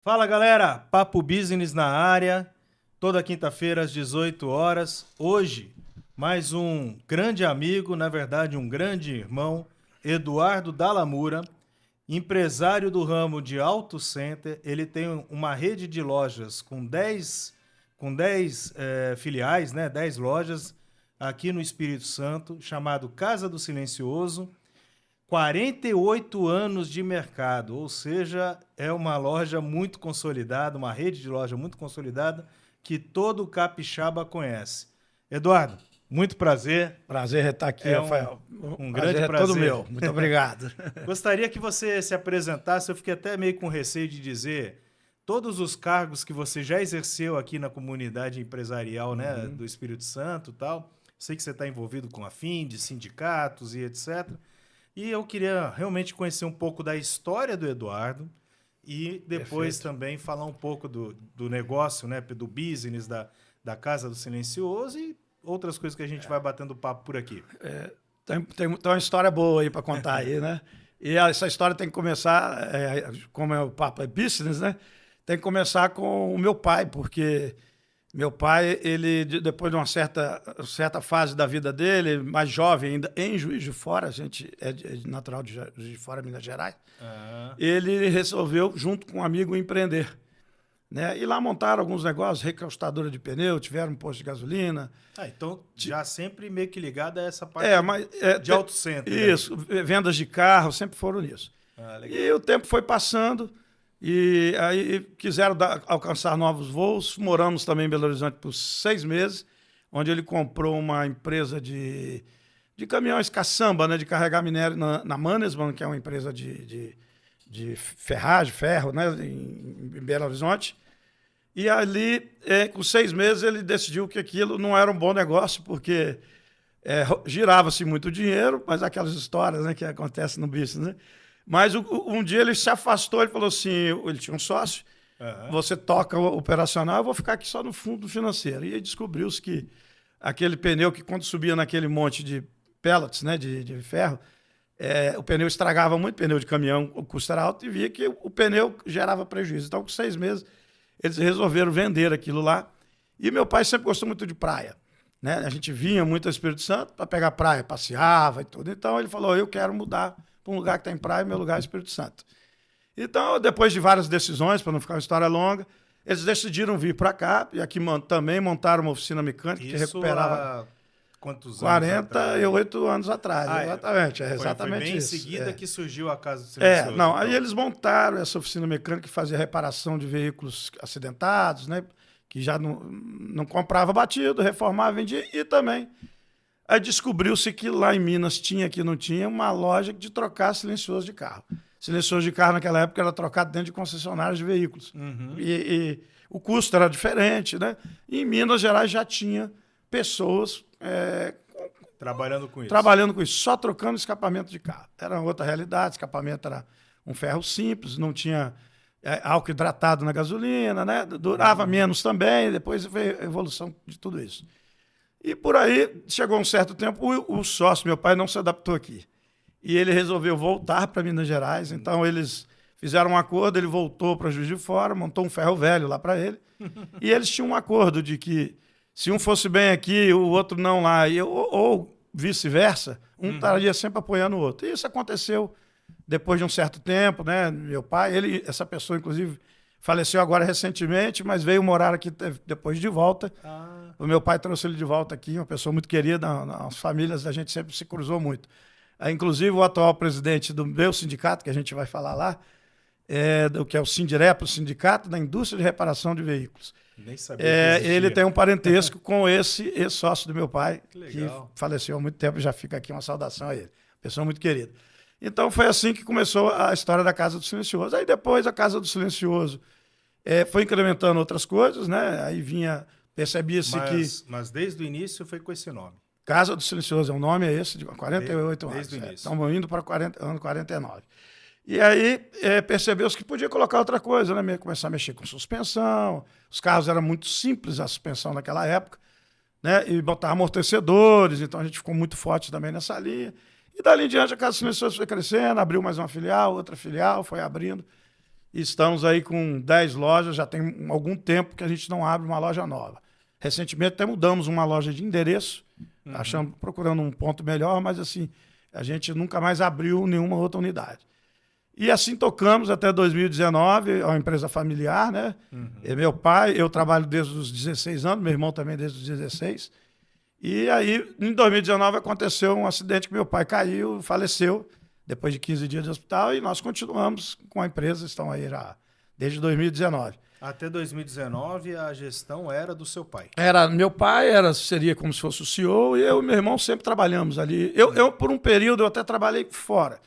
Fala galera, Papo Business na área, toda quinta-feira às 18 horas. Hoje, mais um grande amigo, na verdade um grande irmão, Eduardo Dallamura, empresário do ramo de Auto Center. Ele tem uma rede de lojas com 10 filiais, né? 10 lojas aqui no Espírito Santo, chamado Casa do Silencioso. 48 anos de mercado, ou seja, é uma loja muito consolidada, uma rede de loja muito consolidada que todo capixaba conhece. Eduardo, muito prazer. Prazer estar aqui, É um, Rafael. um grande Prazer é todo prazer. meu. Muito obrigado. Gostaria que você se apresentasse. Eu fiquei até meio com receio de dizer todos os cargos que você já exerceu aqui na comunidade empresarial, né, do Espírito Santo e tal. Sei que você está envolvido com a FIND, sindicatos e etc. E eu queria realmente conhecer um pouco da história do Eduardo e depois Perfeito. também falar um pouco do negócio, né, do business da Casa do Silencioso e outras coisas que a gente vai batendo papo por aqui. Tem uma história boa aí para contar aí, né? E essa história tem que começar, como é o papo é business, né? Tem que começar com o meu pai, porque meu pai, depois de uma certa fase da vida dele, mais jovem ainda, em Juiz de Fora, a gente é natural de Juiz de Fora, Minas Gerais, Ah, ele resolveu, junto com um amigo, empreender. Né? E lá montaram alguns negócios, recalcitadora de pneu, tiveram um posto de gasolina. então já sempre meio que ligado a essa parte Mas de auto center, né? isso, vendas de carro sempre foram nisso. Ah, legal. E o tempo foi passando e aí quiseram alcançar novos voos. Moramos também em Belo Horizonte por 6 meses, onde ele comprou uma empresa de caminhões caçamba, né, de carregar minério na Mannesmann, que é uma empresa de ferragem, ferro, né, em Belo Horizonte. E ali, com 6 meses, ele decidiu que aquilo não era um bom negócio, porque girava-se muito dinheiro, mas aquelas histórias, né, que acontecem no business, né? Mas um dia ele se afastou, ele falou assim, ele tinha um sócio, Aham. você toca o operacional, eu vou ficar aqui só no fundo financeiro. E aí descobriu-se que aquele pneu que quando subia naquele monte de pellets, né, de ferro, o pneu estragava muito, pneu de caminhão, o custo era alto, e via que o pneu gerava prejuízo. Então, com 6 meses, eles resolveram vender aquilo lá. E meu pai sempre gostou muito de praia. Né? A gente vinha muito ao Espírito Santo para pegar praia, passeava e tudo. Então ele falou: eu quero mudar para um lugar que tem praia, meu lugar é Espírito Santo. Então, depois de várias decisões, para não ficar uma história longa, eles decidiram vir para cá e aqui também montaram uma oficina mecânica que Isso recuperava há quantos anos atrás? 48 anos atrás. Ah, Exatamente, é foi exatamente bem em isso. seguida que surgiu a Casa do Silencioso, Não, então. aí eles montaram essa oficina mecânica que fazia reparação de veículos acidentados, né? Que já não comprava batido, reformava, vendia, e também aí descobriu-se que lá em Minas tinha, que não tinha, uma loja de trocar silencioso de carro. Silencioso de carro naquela época era trocado dentro de concessionárias de veículos. E o custo era diferente, né? E em Minas Gerais já tinha pessoas Trabalhando com isso. trabalhando com isso, só trocando escapamento de carro. Era outra realidade, escapamento era um ferro simples, não tinha álcool hidratado na gasolina, né? Durava menos também, depois veio a evolução de tudo isso. E por aí, chegou um certo tempo, o sócio, meu pai, não se adaptou aqui. E ele resolveu voltar para Minas Gerais, então eles fizeram um acordo, ele voltou para Juiz de Fora, montou um ferro velho lá para ele, e eles tinham um acordo de que se um fosse bem aqui, o outro não lá, ou vice-versa, um estaria sempre apoiando o outro. E isso aconteceu depois de um certo tempo, né? Meu pai, essa pessoa, inclusive, faleceu agora recentemente, mas veio morar aqui depois de volta. Ah, O meu pai trouxe ele de volta aqui, uma pessoa muito querida, nas famílias a gente sempre se cruzou muito. Inclusive, o atual presidente do meu sindicato, que a gente vai falar lá, do que é o Sindirep, o Sindicato da Indústria de Reparação de Veículos. nem sabia que existia. Ele tem um parentesco com esse sócio do meu pai, Que legal. faleceu há muito tempo, já fica aqui uma saudação a ele. Pessoa muito querida. Então foi assim que começou a história da Casa do Silencioso. Aí depois a Casa do Silencioso foi incrementando outras coisas, né? Aí percebia-se que Mas desde o início foi com esse nome. Casa do Silencioso é o nome, é esse, de 48 anos. Desde o início. Estamos indo para ano 49. E aí percebeu-se que podia colocar outra coisa, né? Começar a mexer com suspensão. Os carros eram muito simples, a suspensão naquela época, né? E botar amortecedores, então a gente ficou muito forte também nessa linha. E dali em diante a Casa do Silencioso foi crescendo, abriu mais uma filial, outra filial, foi abrindo. E estamos aí com 10 lojas, já tem algum tempo que a gente não abre uma loja nova. Recentemente até mudamos uma loja de endereço, procurando um ponto melhor, mas assim, a gente nunca mais abriu nenhuma outra unidade. E assim tocamos até 2019, é uma empresa familiar, né? E meu pai, eu trabalho desde os 16 anos, meu irmão também desde os 16. E aí, em 2019, aconteceu um acidente que meu pai caiu, faleceu, depois de 15 dias de hospital, e nós continuamos com a empresa, estão aí já desde 2019. Até 2019, a gestão era do seu pai. Era meu pai, seria como se fosse o CEO, e eu e meu irmão sempre trabalhamos ali. Por um período, eu até trabalhei fora.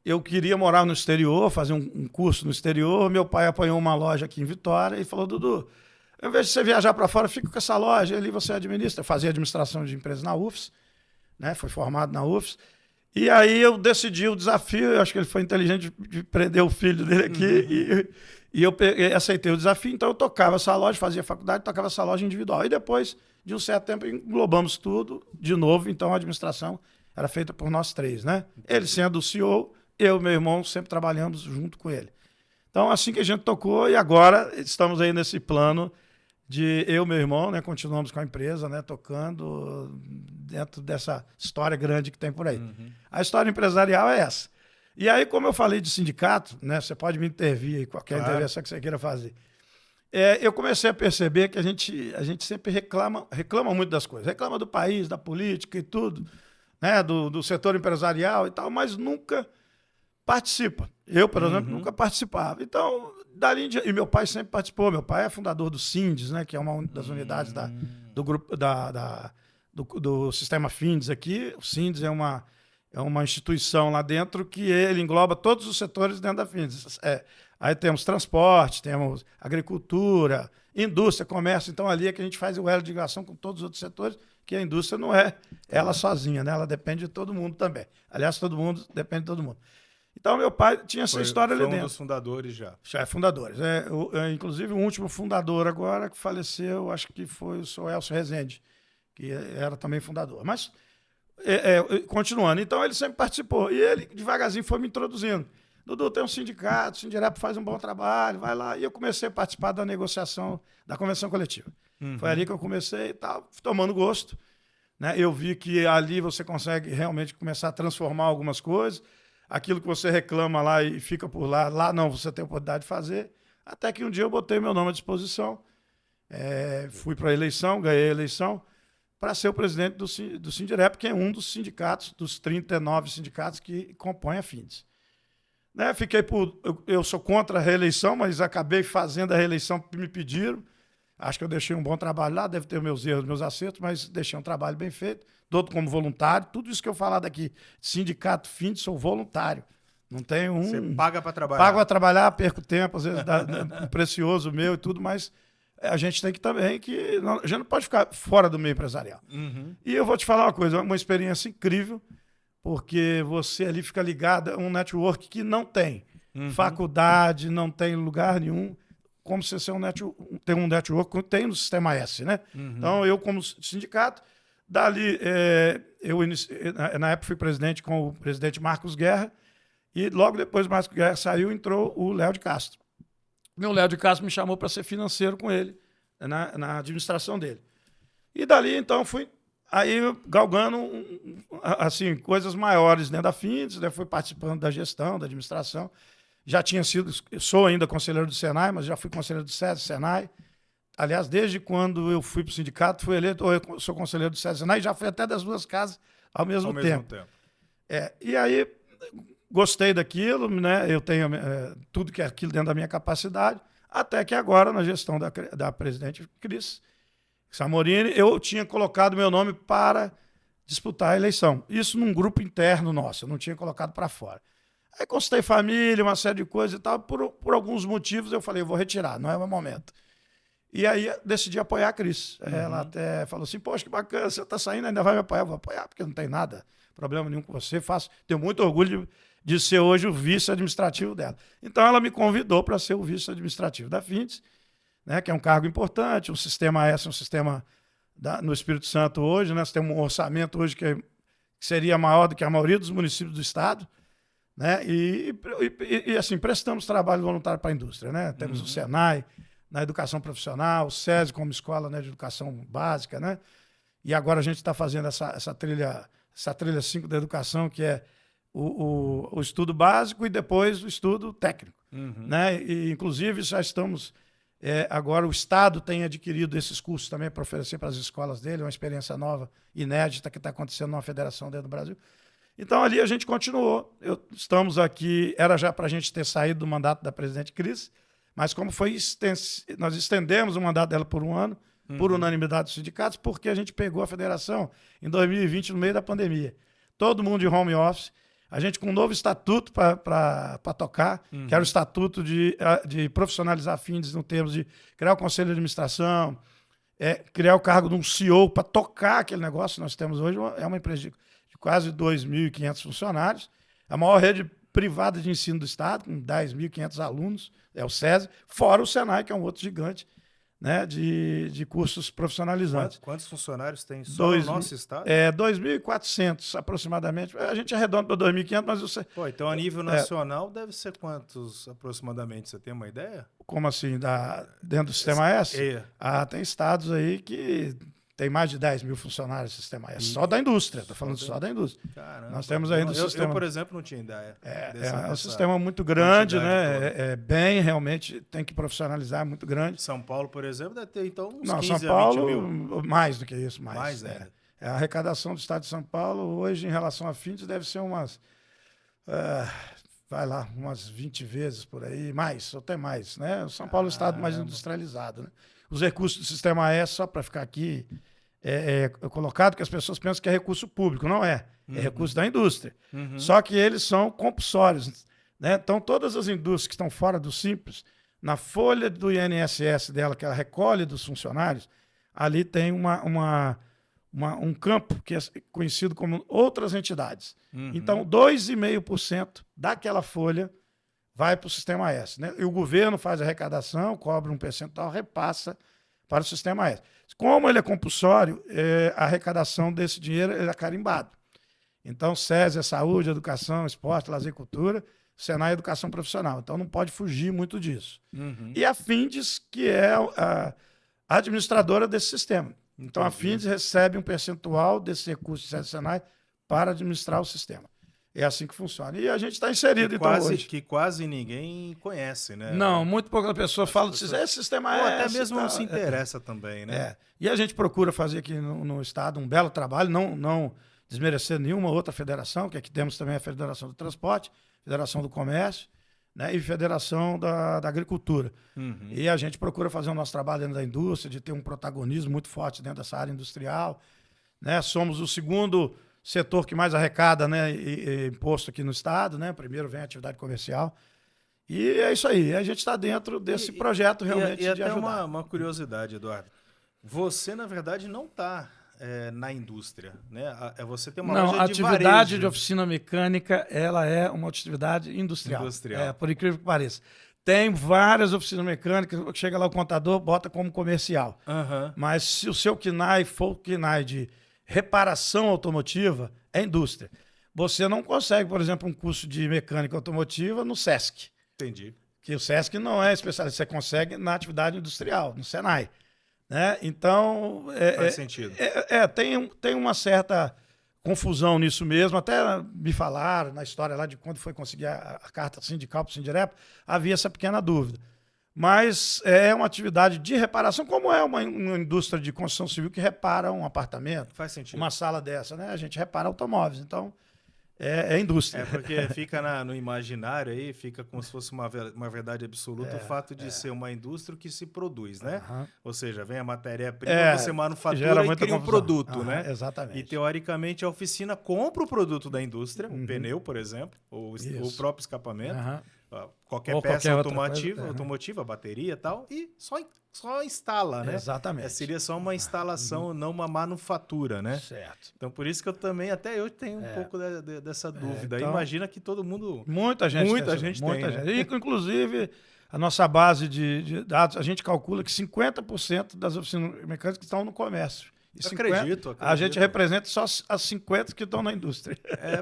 Eu queria morar no exterior, fazer um curso no exterior. Meu pai apanhou uma loja aqui em Vitória e falou, Dudu, ao invés de você viajar para fora, fica com essa loja, ali você administra. Eu fazia administração de empresas na UFS, né? Foi formado na UFS. E aí eu decidi o desafio, eu acho que ele foi inteligente de prender o filho dele aqui, e eu aceitei o desafio, então eu tocava essa loja, fazia faculdade, tocava essa loja individual. E depois, de um certo tempo, englobamos tudo de novo, então a administração era feita por nós três, né? Ele sendo o CEO, eu e meu irmão sempre trabalhamos junto com ele. Então, assim que a gente tocou, e agora estamos aí nesse plano de eu e meu irmão, né, continuamos com a empresa, né, tocando dentro dessa história grande que tem por aí. A história empresarial é essa. E aí, como eu falei de sindicato, né, você pode me intervir aí, qualquer intervenção que você queira fazer. Eu comecei a perceber que a gente sempre reclama muito das coisas. Reclama do país, da política e tudo, né, do setor empresarial e tal, mas nunca participa. Eu, por exemplo, nunca participava. Então, dali em diante, e meu pai sempre participou. Meu pai é fundador do Sindes, né, que é uma das unidades do grupo do sistema Findes aqui. O Sindes é uma instituição lá dentro que ele engloba todos os setores dentro da Findes. Aí temos transporte, temos agricultura, indústria, comércio. Então, ali é que a gente faz o elo de ligação com todos os outros setores, que a indústria não é ela sozinha, né? Ela depende de todo mundo também. Aliás, todo mundo depende de todo mundo. Então, meu pai tinha essa história ali dentro. Foi um dos fundadores já. Já é fundadores. Inclusive, o último fundador agora que faleceu, acho que foi o senhor Elcio Rezende, que era também fundador. Mas, continuando, então ele sempre participou. E ele, devagarzinho, foi me introduzindo. Dudu, tem um sindicato, o Sindirep faz um bom trabalho, vai lá. E eu comecei a participar da negociação da convenção coletiva. Foi ali que eu comecei e tal, tomando gosto. Né? Eu vi que ali você consegue realmente começar a transformar algumas coisas. Aquilo que você reclama lá e fica por lá, lá não, você tem a oportunidade de fazer. Até que um dia eu botei meu nome à disposição, fui para a eleição, ganhei a eleição, para ser o presidente do Sindirep, que é um dos sindicatos, dos 39 sindicatos que compõem a Findes. Né? Eu sou contra a reeleição, mas acabei fazendo a reeleição que me pediram. Acho que eu deixei um bom trabalho lá, deve ter meus erros, meus acertos, mas deixei um trabalho bem feito. Dou como voluntário. Tudo isso que eu falar daqui, sindicato, Findes, sou voluntário. Não tenho um... Você paga para trabalhar. Pago para trabalhar, perco tempo, às vezes um precioso meu e tudo, mas a gente tem que também a gente não pode ficar fora do meio empresarial. E eu vou te falar uma coisa, uma experiência incrível, porque você ali fica ligado a um network que não tem faculdade, não tem lugar nenhum, como se você tem um network que tem no Sistema S, né? Então, eu como sindicato, dali, na época fui presidente com o presidente Marcos Guerra, e logo depois do Marcos Guerra saiu, entrou o Léo de Castro. O Léo de Castro me chamou para ser financeiro com ele, na administração dele. E dali, então, fui aí galgando assim, coisas maiores dentro da Findes, né? Fui participando da gestão, da administração. Já tinha sou ainda conselheiro do Senai, mas já fui conselheiro do SESI, Senai. Aliás, desde quando eu fui para o sindicato, fui eleito, eu sou conselheiro do SESI, Senai, e já fui até das duas casas ao mesmo tempo. E aí, gostei daquilo, né? Eu tenho tudo que é aquilo dentro da minha capacidade, até que agora, na gestão da presidente Cris Samorini, eu tinha colocado meu nome para disputar a eleição. Isso num grupo interno nosso, eu não tinha colocado para fora. Aí consultei família, uma série de coisas e tal, por alguns motivos eu falei, eu vou retirar, não é o meu momento. E aí decidi apoiar a Cris. Ela até falou assim, poxa, que bacana, você está saindo, ainda vai me apoiar? Eu vou apoiar, porque não tem nada, problema nenhum com você, tenho muito orgulho de ser hoje o vice-administrativo dela. Então ela me convidou para ser o vice-administrativo da Findes, né, que é um cargo importante, um sistema S, um sistema no Espírito Santo hoje, né, nós temos um orçamento hoje que seria maior do que a maioria dos municípios do estado, né? Assim, prestamos trabalho voluntário para a indústria, né? Temos o Senai na educação profissional, o SESI como escola, né, de educação básica, né? E agora a gente está fazendo essa trilha 5 da educação, que é o estudo básico e depois o estudo técnico, né? E, inclusive, já estamos... agora o Estado tem adquirido esses cursos também para oferecer para as escolas dele, uma experiência nova, inédita, que está acontecendo numa federação dentro do Brasil. Então, ali a gente continuou. Estamos aqui, era já para a gente ter saído do mandato da presidente Cris, mas como nós estendemos o mandato dela por um ano, por unanimidade dos sindicatos, porque a gente pegou a federação em 2020, no meio da pandemia. Todo mundo de home office, a gente com um novo estatuto para tocar, que era o estatuto de profissionalizar a Findes no termos de criar o conselho de administração, criar o cargo de um CEO para tocar aquele negócio que nós temos hoje. É uma empresa de quase 2.500 funcionários, a maior rede privada de ensino do Estado, com 10.500 alunos, é o SESI, fora o Senai, que é um outro gigante, né, de cursos profissionalizantes. Quantos funcionários tem só no nosso estado? 2.400 aproximadamente. A gente arredonda para 2.500, mas você... Pô, então a nível nacional deve ser quantos aproximadamente? Você tem uma ideia? Como assim? Dentro do Sistema S? Tem estados aí que tem mais de 10.000 funcionários no Sistema S. Só da indústria, estou falando só da indústria. Caramba. Nós temos ainda o sistema... Eu, por exemplo, não tinha ideia. É um sistema muito grande, né? Bem, realmente, tem que profissionalizar, muito grande. São Paulo, por exemplo, deve ter então uns Não, 15 São a Paulo, 20 mil. mais do que isso. Mais ainda. A arrecadação do Estado de São Paulo, hoje, em relação a Findes, deve ser umas 20 vezes por aí, mais, ou até mais, né? O São Paulo é o estado mais industrializado, né? Os recursos do Sistema S, só para ficar aqui colocado, que as pessoas pensam que é recurso público, não é. É recurso da indústria. Só que eles são compulsórios, né? Então, todas as indústrias que estão fora do Simples, na folha do INSS dela, que ela recolhe dos funcionários, ali tem um campo que é conhecido como outras entidades. Então, 2,5% daquela folha vai para o Sistema S, né? E o governo faz a arrecadação, cobra um percentual, repassa para o Sistema S. Como ele é compulsório, a arrecadação desse dinheiro é carimbado. Então, SESI é saúde, educação, esporte, lazer e cultura, Senai é educação profissional. Então, não pode fugir muito disso. E a Findes, que é a administradora desse sistema. Então, a Findes recebe um percentual desse recurso do SESI e Senai para administrar o sistema. É assim que funciona. E a gente está inserido, hoje. Que quase ninguém conhece, né? Não, muito pouca pessoa fala desse sistema. Ou até mesmo não se interessa também, né? E a gente procura fazer aqui no Estado um belo trabalho, não desmerecer nenhuma outra federação, que aqui temos também a Federação do Transporte, Federação do Comércio, né, e Federação da Agricultura. E a gente procura fazer o nosso trabalho dentro da indústria, de ter um protagonismo muito forte dentro dessa área industrial, né? Somos o segundo setor que mais arrecada, né, imposto aqui no Estado, né? Primeiro vem a atividade comercial. E é isso aí. A gente está dentro desse projeto realmente de ajudar. E até uma curiosidade, Eduardo. Você, na verdade, não está na indústria, né? Você tem uma loja de varejo. Não, a atividade de oficina mecânica, ela é uma atividade industrial. Por incrível que pareça. Tem várias oficinas mecânicas, chega lá o contador, bota como comercial. Mas se o seu KNAI for o KNAI de reparação automotiva, é indústria. Você não consegue, por exemplo, um curso de mecânica automotiva no SESC. Entendi. Que o SESC não é especialista, você consegue na atividade industrial, no Senai. Né? Então, faz sentido. Tem uma certa confusão nisso mesmo. Até me falaram na história lá de quando foi conseguir a carta sindical para o Sindirep, havia essa pequena dúvida. Mas é uma atividade de reparação, como é uma indústria de construção civil que repara um apartamento. Faz sentido. Uma sala dessa, né? A gente repara automóveis. Então, é indústria. Porque fica no imaginário aí, fica como se fosse uma verdade absoluta o fato de ser uma indústria que se produz, né? Ou seja, vem a matéria-prima, você manufatura e cria um produto, né? Exatamente. E, teoricamente, a oficina compra o produto da um pneu, por exemplo, ou o próprio escapamento, qualquer peça automotiva, bateria e tal, e só instala, né? Exatamente. Seria só uma instalação, não uma manufatura, né? Certo. Então, por isso que eu também, até eu tenho um pouco dessa dúvida. Então, imagina que todo mundo... Muita gente tem. Né? E, inclusive, a nossa base de dados, a gente calcula que 50% das oficinas mecânicas estão no comércio. E Acredito. A gente representa só as 50 que estão na indústria.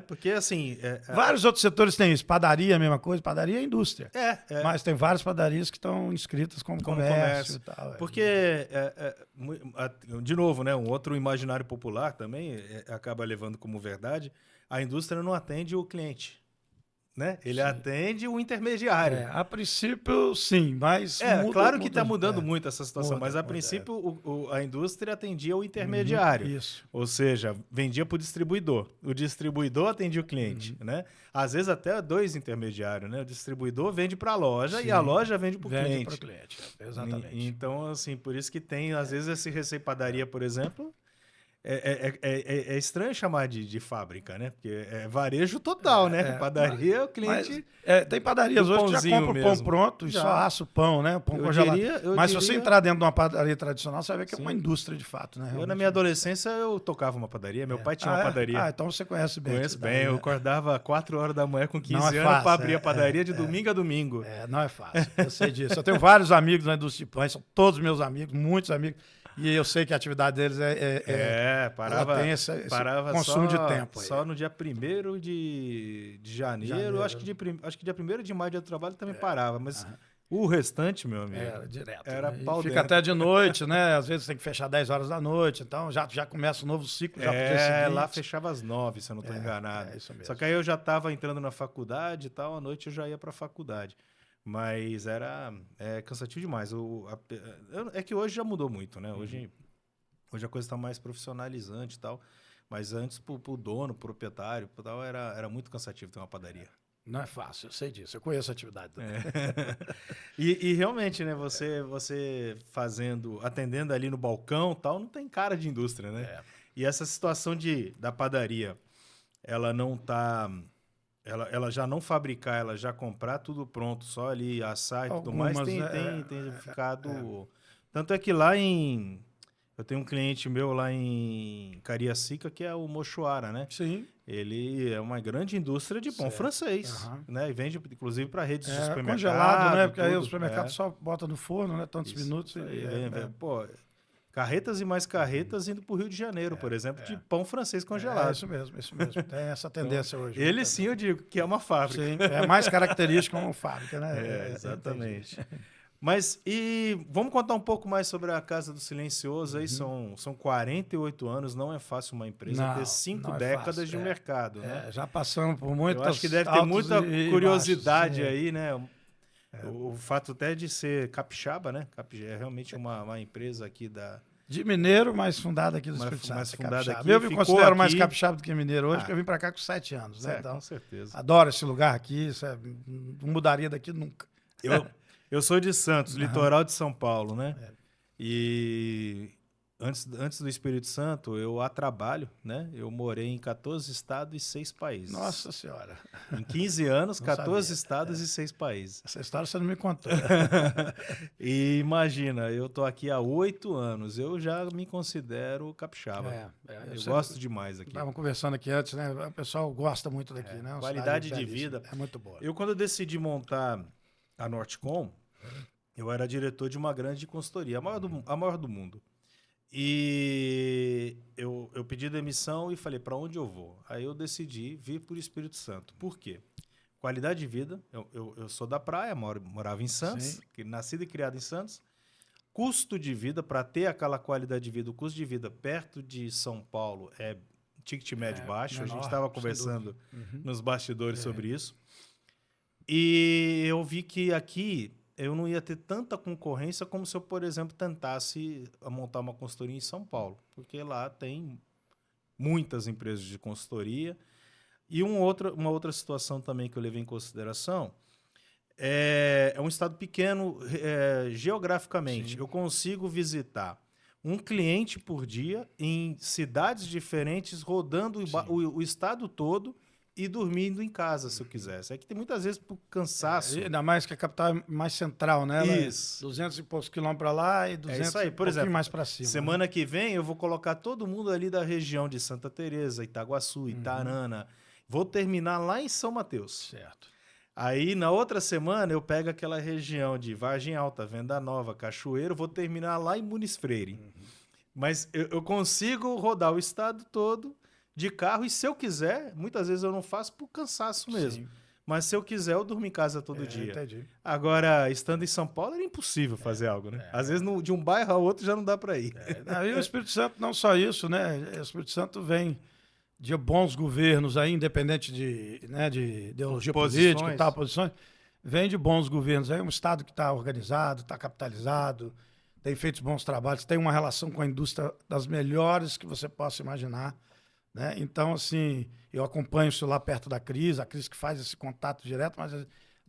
Porque assim... Vários outros setores têm isso. Padaria, a mesma coisa. Padaria é indústria. É. Mas tem várias padarias que estão inscritas como comércio e tal. Porque, de novo, né, um outro imaginário popular também acaba levando como verdade, a indústria não atende o cliente. Né? Ele atende o intermediário. A princípio, sim, mas claro que está mudando muito essa situação, mas a princípio a indústria atendia o intermediário. Isso. Ou seja, vendia para o distribuidor. O distribuidor atendia o cliente. Né? Às vezes até dois intermediários. Né? O distribuidor vende para a loja e a loja vende para o cliente. Vende para o cliente, exatamente. Então, assim, por isso que tem, às vezes, esse Recém Padaria, por exemplo... É estranho chamar de fábrica, né? Porque é varejo total, né? Padaria, o cliente... tem padarias hoje que já compra o pão pronto e só assa o pão, né? O pão congelado. Mas se você entrar dentro de uma padaria tradicional, você vai ver que é uma indústria de fato, né? Eu, na minha adolescência, eu tocava uma padaria. Meu pai tinha uma padaria. Então você conhece bem. Conheço bem. Eu acordava 4 horas da manhã com 15 anos para abrir a padaria de domingo a domingo. Não é fácil. Eu sei disso. Eu tenho vários amigos na indústria de pães, são todos meus amigos, muitos amigos. E eu sei que a atividade deles tem esse consumo de tempo. Só no dia 1º de janeiro. Acho que dia 1º de maio, dia do trabalho, também parava. Mas o restante, meu amigo, era direto. Era pau fica até de noite, né? Às vezes tem que fechar 10 horas da noite. Então já começa um novo ciclo. Lá fechava às 9, se eu não estou enganado. Isso mesmo. Só que aí eu já estava entrando na faculdade e tal. À noite eu já ia para a faculdade. Mas era cansativo demais. É que hoje já mudou muito, né? Hoje a coisa está mais profissionalizante e tal. Mas antes, pro dono, pro proprietário, pro tal, era muito cansativo ter uma padaria. Não é fácil, eu sei disso. Eu conheço a atividade também. E realmente, né? Você atendendo ali no balcão e tal, não tem cara de indústria, né? E essa situação da padaria, ela não tá... Ela já não fabricar, ela já comprar tudo pronto, só ali assar e tudo mais, tem ficado... Tanto é que eu tenho um cliente meu lá em Cariacica, que é o Mochoara, né? Sim. Ele é uma grande indústria de pão francês, né? E vende, inclusive, para redes de supermercado. Congelado, né? Porque aí o supermercado só bota no forno, né? Tantos minutos. Pô, carretas e mais carretas indo para o Rio de Janeiro, por exemplo, de pão francês congelado. Isso mesmo. Tem essa tendência hoje. Ele sim, eu digo, que é uma fábrica. Sim, é mais característico como fábrica, né? Exatamente. Mas, vamos contar um pouco mais sobre a Casa do Silencioso. Aí são 48 anos, não é fácil uma empresa ter 5 décadas de mercado. Né? Já passamos por muitas... Eu acho que deve ter muita curiosidade aí, né? O fato até de ser capixaba, né? É realmente uma empresa aqui de mineiro, mas fundada aqui do Espírito Santo. Mais fundada aqui. Eu me considero mais capixaba do que mineiro hoje, porque eu vim para cá com 7 anos. Né? Então, com certeza. Adoro esse lugar aqui, não mudaria daqui nunca. Eu sou de Santos, litoral de São Paulo, né? E antes do Espírito Santo, eu a trabalho, né? Eu morei em 14 estados e 6 países. Nossa Senhora! Em 15 anos, 14 estados e 6 países. Essa história você não me contou. E imagina, eu tô aqui há 8 anos, eu já me considero capixaba. Eu gosto demais aqui. Estavam conversando aqui antes, né? O pessoal gosta muito daqui, né? Qualidade de vida. É muito boa. Eu, quando decidi montar a Nortecom, eu era diretor de uma grande consultoria, a maior do mundo. E eu pedi demissão e falei, para onde eu vou? Aí eu decidi vir para o Espírito Santo. Por quê? Qualidade de vida. Eu sou da praia, morava em Santos, nascido e criado em Santos. Custo de vida, para ter aquela qualidade de vida, o custo de vida perto de São Paulo é ticket médio baixo. Menor, a gente estava conversando nos bastidores sobre isso. E eu vi que aqui eu não ia ter tanta concorrência como se eu, por exemplo, tentasse montar uma consultoria em São Paulo, porque lá tem muitas empresas de consultoria. E uma outra situação também que eu levei em consideração é um estado pequeno geograficamente. Sim. Eu consigo visitar um cliente por dia em cidades diferentes, rodando o estado todo, e dormindo em casa, se eu quisesse. É que tem muitas vezes por cansaço. Ainda mais que a capital é mais central, né? Isso. 200 e poucos quilômetros para lá e 200 aí. Por exemplo, mais para cima. Semana que vem eu vou colocar todo mundo ali da região de Santa Teresa, Itaguaçu, Itarana. Vou terminar lá em São Mateus. Certo. Aí, na outra semana, eu pego aquela região de Vargem Alta, Venda Nova, Cachoeiro, vou terminar lá em Muniz Freire. Mas eu consigo rodar o estado todo de carro e se eu quiser, muitas vezes eu não faço por cansaço mesmo. Sim. Mas se eu quiser, eu durmo em casa todo dia. Entendi. Agora, estando em São Paulo, era impossível fazer algo, né? Às vezes, de um bairro a outro já não dá para ir. E o Espírito Santo, não só isso, né? O Espírito Santo vem de bons governos aí, independente de, né, de ideologia política e tal, posições, vem de bons governos. É um estado que está organizado, está capitalizado, tem feito bons trabalhos, tem uma relação com a indústria das melhores que você possa imaginar, né? Então, assim, eu acompanho isso lá perto da Cris, a Cris que faz esse contato direto, mas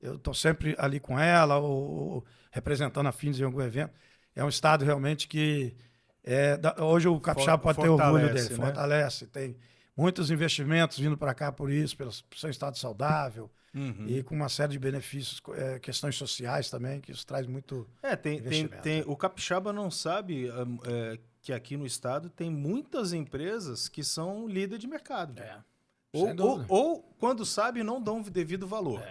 eu estou sempre ali com ela, ou representando a Fins em algum evento. É um estado realmente que hoje o Capixaba pode ter orgulho dele, né? Fortalece, tem muitos investimentos vindo para cá por isso, pelo seu estado saudável, e com uma série de benefícios, questões sociais também, que isso traz muito investimento. O Capixaba não sabe que aqui no estado tem muitas empresas que são líder de mercado. Ou quando sabe, não dão devido valor.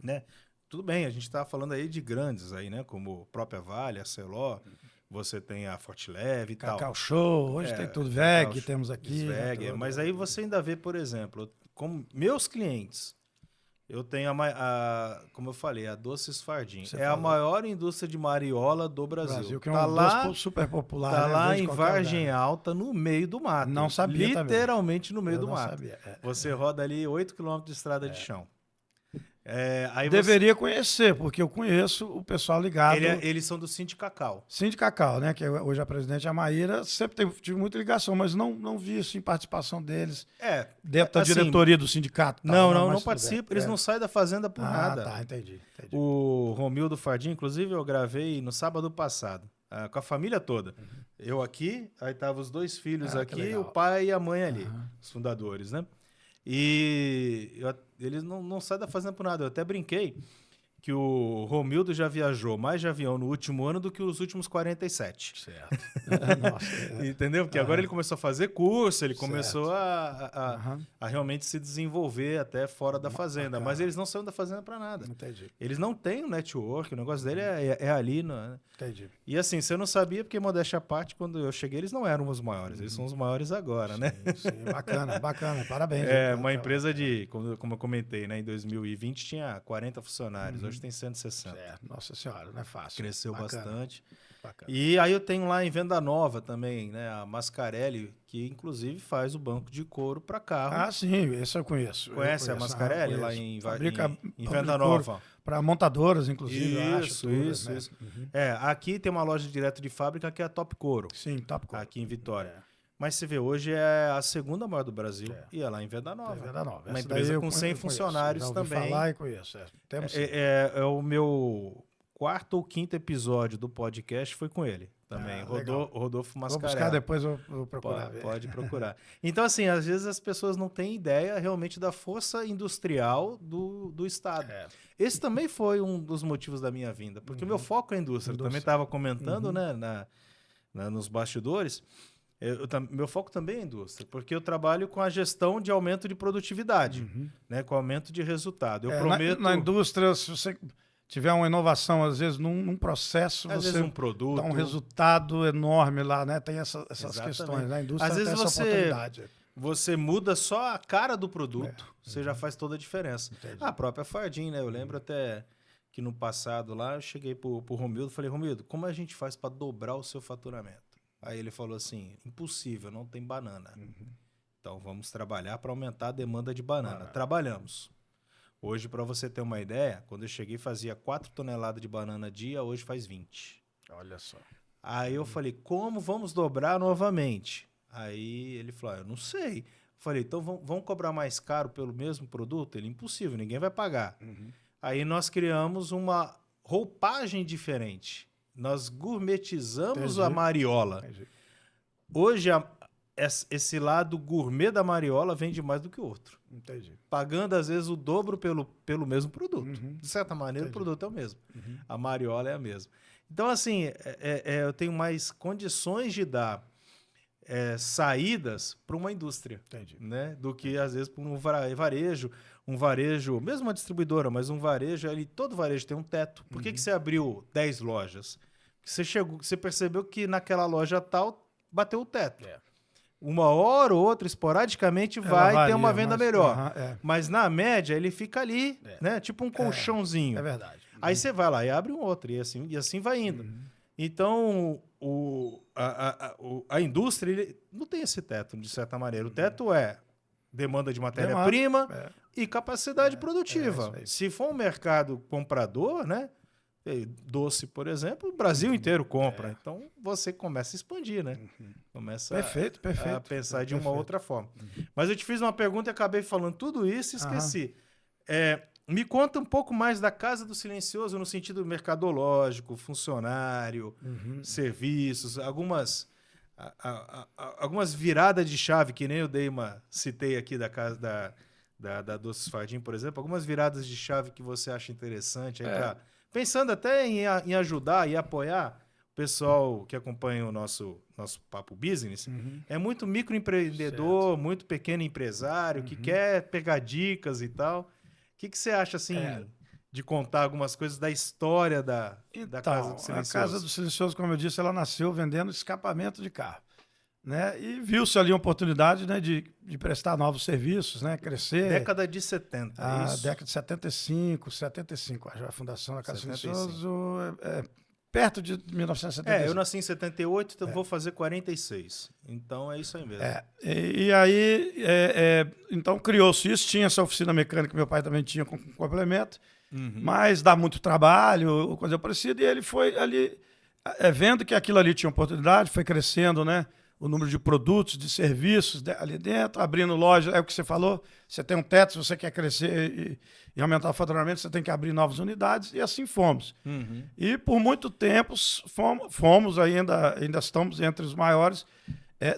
Né? Tudo bem, a gente está falando aí de grandes aí, né? Como a própria Vale, a Celó, você tem a Fortileve e tal. Cacau Show, hoje tem tudo, VEG, temos aqui. VEG, mas aí você ainda vê, por exemplo, como meus clientes, eu tenho como eu falei, a Doces Fardim. A maior indústria de mariola do Brasil. Que é um doce super popular. Tá lá em Vargem Alta, no meio do mato. Não sabia literalmente também. No meio do mato. Sabia. Você roda ali 8 km de estrada de chão. Deveria conhecer, porque eu conheço o pessoal ligado. Eles são do Sindicacau. Sindicacau, né? Que hoje a presidente é a Maíra. Sempre tive muita ligação, mas não vi isso em participação deles. Dentro da diretoria do sindicato. Não participa. Eles não saem da fazenda por nada. Tá, entendi. O Romildo Fardim, inclusive, eu gravei no sábado passado, com a família toda. Eu aqui, aí estavam os 2 filhos aqui, o pai e a mãe ali, os fundadores, né? E eles não saem da fazenda por nada. Eu até brinquei que o Romildo já viajou mais de avião no último ano do que os últimos 47. Certo. Nossa, entendeu? Porque agora ele começou a fazer curso, ele começou a realmente se desenvolver até fora da fazenda. Bacana. Mas eles não saem da fazenda para nada. Entendi. Eles não têm um network, o negócio dele é ali. Entendi. E assim, você não sabia, porque modéstia à parte, quando eu cheguei, eles não eram os maiores. Eles são os maiores agora, né? Sim, bacana. Parabéns. Uma empresa como eu comentei, né? Em 2020 tinha 40 funcionários. Hoje tem 160. Certo. Nossa senhora, não é fácil. Cresceu bastante. Bacana. E aí eu tenho lá em Venda Nova também, né? A Mascarelli, que inclusive faz o banco de couro para carro. Sim, esse eu conheço. Conhece a Mascarelli lá em Venda Nova? Para montadoras, inclusive. Isso. Aqui tem uma loja direto de fábrica que é a Top Couro. Sim, Top Couro. Aqui em Vitória. Mas você vê, hoje é a segunda maior do Brasil e é lá em Venda Nova. Uma empresa com 100 funcionários também. Falar e conheço. É o meu 4º ou 5º episódio do podcast foi com ele também. Rodolfo Mascarelli. Vou buscar depois, eu vou procurar. Pode procurar. Então, assim, às vezes as pessoas não têm ideia realmente da força industrial do Estado. Esse também foi um dos motivos da minha vinda, porque o meu foco é a indústria. Eu também estava comentando nos bastidores. Meu foco também é a indústria, porque eu trabalho com a gestão de aumento de produtividade, né, com aumento de resultado. Eu prometo... Na indústria, se você tiver uma inovação, às vezes, num processo, às você vezes um produto, dá um resultado enorme lá, né? Tem essas questões. Na indústria às vezes tem essa oportunidade. Você muda só a cara do produto, você já faz toda a diferença. Entendi. A própria Fardim, né? Eu lembro até que no passado lá, eu cheguei pro Romildo e falei, Romildo, como a gente faz para dobrar o seu faturamento? Aí ele falou assim, impossível, não tem banana. Então vamos trabalhar para aumentar a demanda de banana. Trabalhamos. Hoje, para você ter uma ideia, quando eu cheguei fazia 4 toneladas de banana dia, hoje faz 20. Olha só. Aí eu falei, como vamos dobrar novamente? Aí ele falou, eu não sei. Eu falei, então vamos cobrar mais caro pelo mesmo produto? Ele, impossível, ninguém vai pagar. Aí nós criamos uma roupagem diferente. Nós gourmetizamos a mariola. Hoje, esse lado gourmet da mariola vende mais do que o outro. Pagando, às vezes, o dobro pelo mesmo produto. De certa maneira, o produto é o mesmo. A mariola é a mesma. Então, assim, eu tenho mais condições de dar saídas para uma indústria, né? Do que, às vezes, para um varejo, mesmo uma distribuidora, mas um varejo, todo varejo tem um teto. Por que você abriu 10 lojas? Você percebeu que naquela loja tal bateu o teto. Uma hora ou outra, esporadicamente, vai ter uma venda melhor. Mas na média, ele fica ali, né? Tipo um colchãozinho. É verdade. Aí você vai lá e abre um outro, e assim vai indo. Então, a indústria ele não tem esse teto, de certa maneira. O teto é demanda de matéria-prima e capacidade produtiva. Se for um mercado comprador, né? Doce, por exemplo, o Brasil inteiro compra. Então, você começa a expandir, né? Começa a pensar de uma outra forma. Mas eu te fiz uma pergunta e acabei falando tudo isso e esqueci. Me conta um pouco mais da Casa do Silencioso no sentido mercadológico, funcionário, serviços, algumas viradas de chave, que nem eu citei aqui da casa da Doces Fardim, por exemplo, algumas viradas de chave que você acha interessante aí pensando até em ajudar e apoiar o pessoal que acompanha o nosso Papo Business. É muito microempreendedor, muito pequeno empresário que quer pegar dicas e tal. O que você acha, assim, de contar algumas coisas da história da Casa do Silencioso? A Casa do Silencioso, como eu disse, ela nasceu vendendo escapamento de carro. Né? E viu-se ali uma oportunidade, né, de prestar novos serviços, né, crescer. Década de 70, isso? Década de 75, acho, a fundação da Casa do Silencioso, perto de 1975. Eu nasci em 78, então vou fazer 46. Então é isso aí mesmo. E aí, então criou-se isso, tinha essa oficina mecânica que meu pai também tinha com complemento, mas dá muito trabalho, coisa parecida, e ele foi ali, vendo que aquilo ali tinha oportunidade, foi crescendo, né? O número de produtos, de serviços ali dentro, abrindo loja, é o que você falou, você tem um teto, se você quer crescer e aumentar o faturamento, você tem que abrir novas unidades, e assim fomos. E por muito tempo fomos ainda estamos entre os maiores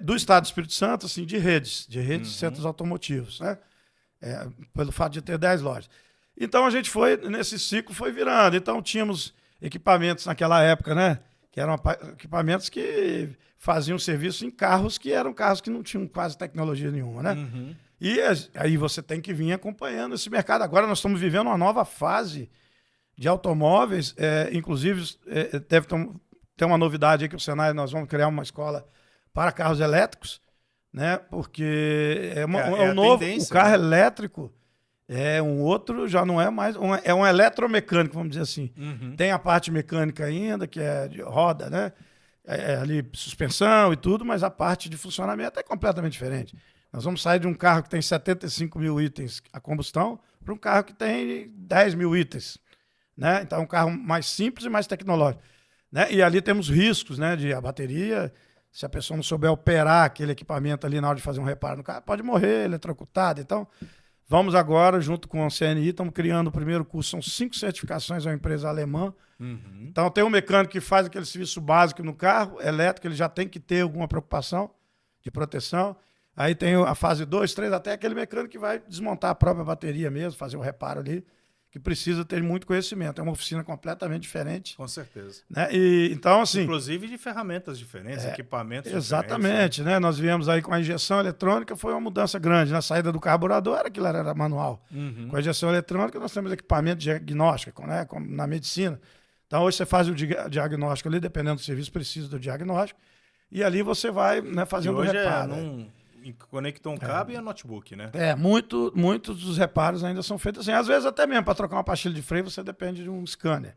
do estado do Espírito Santo, assim, de redes de centros automotivos, né? Pelo fato de ter 10 lojas. Então a gente nesse ciclo foi virando, então tínhamos equipamentos naquela época, né? Que eram equipamentos que faziam serviço em carros que eram carros que não tinham quase tecnologia nenhuma, né? E aí você tem que vir acompanhando esse mercado. Agora nós estamos vivendo uma nova fase de automóveis, inclusive deve ter uma novidade aí que o Senai, nós vamos criar uma escola para carros elétricos, né? Porque um novo, o carro elétrico é um outro, já não é mais, é um eletromecânico, vamos dizer assim. Tem a parte mecânica ainda, que é de roda, né? Ali suspensão e tudo, mas a parte de funcionamento é completamente diferente. Nós vamos sair de um carro que tem 75 mil itens a combustão para um carro que tem 10 mil itens, né? Então é um carro mais simples e mais tecnológico, né? E ali temos riscos, né? De a bateria, se a pessoa não souber operar aquele equipamento ali na hora de fazer um reparo no carro, pode morrer eletrocutado. Então, vamos agora, junto com a CNI, estamos criando o primeiro curso, são 5 certificações, é uma empresa alemã. Então tem um mecânico que faz aquele serviço básico no carro, elétrico, ele já tem que ter alguma preocupação de proteção. Aí tem a fase 2, 3, até aquele mecânico que vai desmontar a própria bateria mesmo, fazer o reparo ali, que precisa ter muito conhecimento. É uma oficina completamente diferente. Com certeza. Né? E, então, assim, inclusive de ferramentas diferentes, equipamentos exatamente, diferentes. Né? Nós viemos aí com a injeção eletrônica, foi uma mudança grande. Na saída do carburador, aquilo era manual. Com a injeção eletrônica, nós temos equipamento diagnóstico, né? Como na medicina. Então, hoje você faz o diagnóstico ali, dependendo do serviço, precisa do diagnóstico. E ali você vai, né, fazendo o reparo. Conectou um cabo e é notebook, né? Muitos dos reparos ainda são feitos assim. Às vezes até mesmo para trocar uma pastilha de freio você depende de um scanner.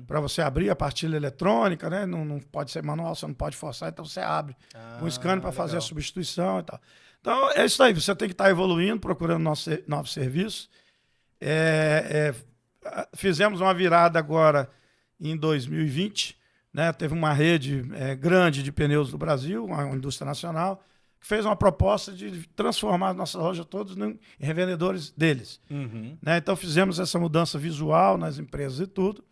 Para você abrir a pastilha eletrônica, né? Não pode ser manual, você não pode forçar, então você abre um scanner para fazer a substituição e tal. Então é isso aí, você tem que estar evoluindo, procurando novos serviços. Fizemos uma virada agora em 2020, né? Teve uma rede grande de pneus do Brasil, uma indústria nacional, que fez uma proposta de transformar as nossas lojas todas em revendedores deles. Né? Então fizemos essa mudança visual nas empresas e tudo.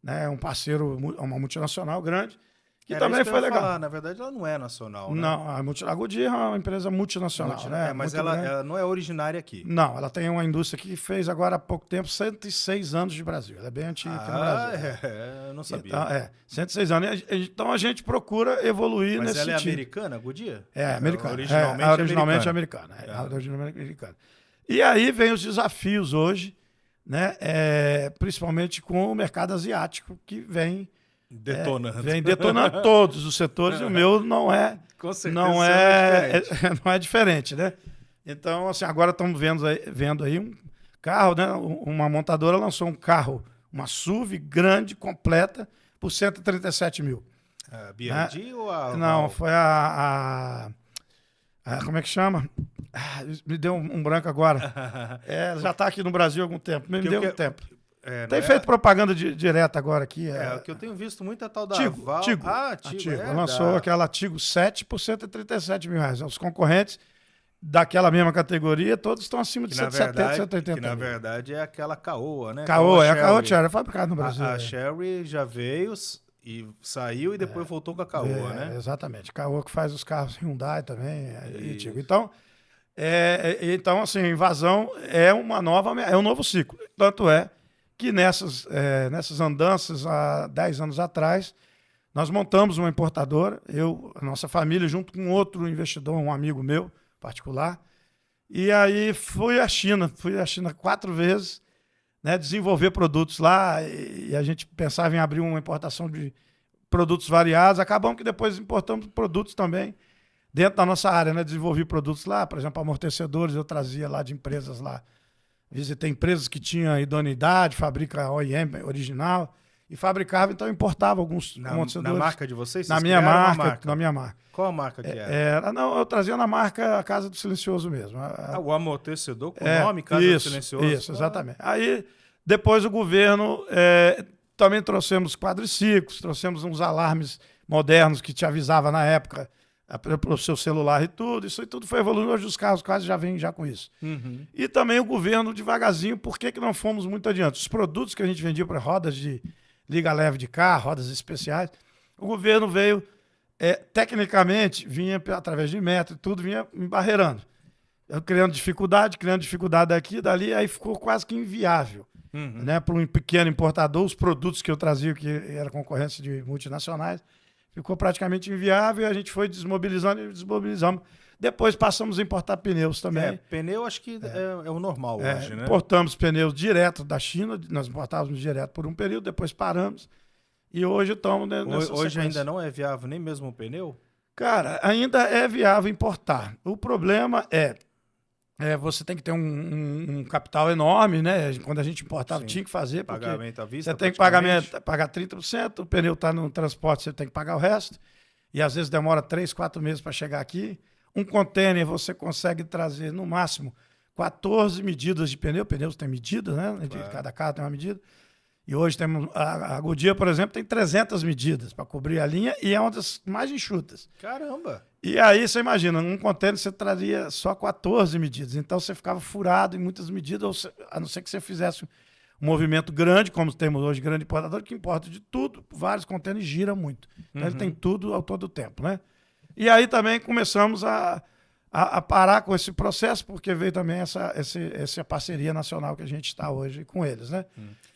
Né? Um parceiro, uma multinacional grande, que também foi legal. Falar. Na verdade, ela não é nacional, né? Não, a Goodyear é uma empresa multinacional. Né? Mas ela não é originária aqui. Não, ela tem uma indústria que fez agora há pouco tempo 106 anos de Brasil. Ela é bem antiga aqui no Brasil. Eu não sabia. Então, 106 anos. Então a gente procura evoluir nesse sentido. Mas ela é americana, a Goodyear? É americana. Originalmente americana. Originalmente americana. E aí vem os desafios hoje, né? Principalmente com o mercado asiático, que vem detonando. Vem detonando todos os setores, e o meu não é Com certeza não é diferente. não é diferente, né? Então, assim, agora estamos vendo aí um carro, né? Uma montadora lançou um carro, uma SUV grande, completa, por 137 mil. A Né? BYD ou a Não, Val? foi como é que chama? Me deu um branco agora. Ela já está aqui no Brasil há algum tempo. Me deu um tempo. Não Tem feito propaganda direta agora aqui. o que eu tenho visto muito é a tal da Tigo, Val. Tigo. Ah, A Tigo. Tigo. Lançou aquela Tigo 7 por 137 mil reais. Os concorrentes daquela mesma categoria, todos estão acima de 170, 180 que na mil. verdade é aquela Caoa, né? Caoa, a Caoa Chery, é fabricada no Brasil. A Chery já veio e saiu e depois voltou com a Caoa, né? Exatamente. Caoa que faz os carros Hyundai também e Tigo. Então, assim, a invasão é um novo ciclo. Tanto é que nessas andanças, há 10 anos atrás, nós montamos uma importadora, a nossa família, junto com outro investidor, um amigo meu particular, e aí fui à China 4 vezes, né, desenvolver produtos lá, e a gente pensava em abrir uma importação de produtos variados, acabamos que depois importamos produtos também dentro da nossa área, né, desenvolvi produtos lá, por exemplo, amortecedores eu trazia lá de empresas lá, visitei empresas que tinham idoneidade, fabrica OEM original, e fabricava, então importava alguns amortecedores. Na marca de vocês? Na minha marca. Qual a marca que era? Não, eu trazia na marca a Casa do Silencioso mesmo. O amortecedor com o nome Casa do Silencioso? Isso, exatamente. Aí, depois o governo, também trouxemos quadriciclos, trouxemos uns alarmes modernos que te avisava na época pelo seu celular e tudo. Isso tudo foi evoluindo. Hoje os carros quase já vêm já com isso. Uhum. E também o governo devagarzinho, por que não fomos muito adiante? Os produtos que a gente vendia para rodas de liga leve de carro, rodas especiais, o governo veio, tecnicamente, vinha através de metro e tudo, vinha me barreirando. Eu criando dificuldade daqui, dali, aí ficou quase que inviável. Uhum. Né, para um pequeno importador, os produtos que eu trazia, que era concorrência de multinacionais, ficou praticamente inviável e a gente foi desmobilizando e desmobilizamos. Depois passamos a importar pneus também. Pneu acho que é o normal hoje, né? Importamos pneus direto da China, nós importávamos direto por um período, depois paramos e hoje estamos nessa Hoje sequência. ainda não é viável nem mesmo o pneu? Cara, ainda é viável importar. O problema você tem que ter um capital enorme, né? Quando a gente importava, tinha que fazer. Porque pagamento à vista, você tem que pagar 30%, o pneu está no transporte, você tem que pagar o resto. E às vezes demora 3, 4 meses para chegar aqui. Um container você consegue trazer, no máximo, 14 medidas de pneu. Pneus tem medidas, né? Claro. Cada carro tem uma medida. E hoje temos a Goodyear, por exemplo, tem 300 medidas para cobrir a linha e é uma das mais enxutas. Caramba! E aí você imagina, num container você traria só 14 medidas. Então você ficava furado em muitas medidas, a não ser que você fizesse um movimento grande, como temos hoje, grande importador, que importa de tudo, vários containers, gira muito. Então ele tem tudo ao todo tempo, né? E aí também começamos a parar com esse processo, porque veio também essa parceria nacional que a gente está hoje com eles, né?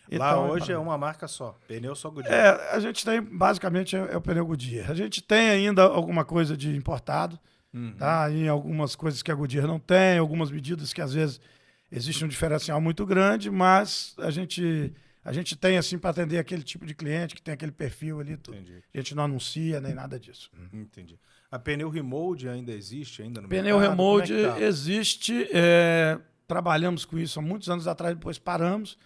Lá Então, hoje é uma marca só, pneu só Goodyear. A gente tem, basicamente, o pneu Goodyear. A gente tem ainda alguma coisa de importado, tá? E algumas coisas que a Goodyear não tem, algumas medidas que às vezes existe um diferencial muito grande, mas a gente tem, assim, para atender aquele tipo de cliente que tem aquele perfil ali, tudo. Entendi. A gente não anuncia nem nada disso. Entendi. A pneu remold ainda existe no mercado? Pneu remold existe. Trabalhamos com isso há muitos anos atrás, depois paramos,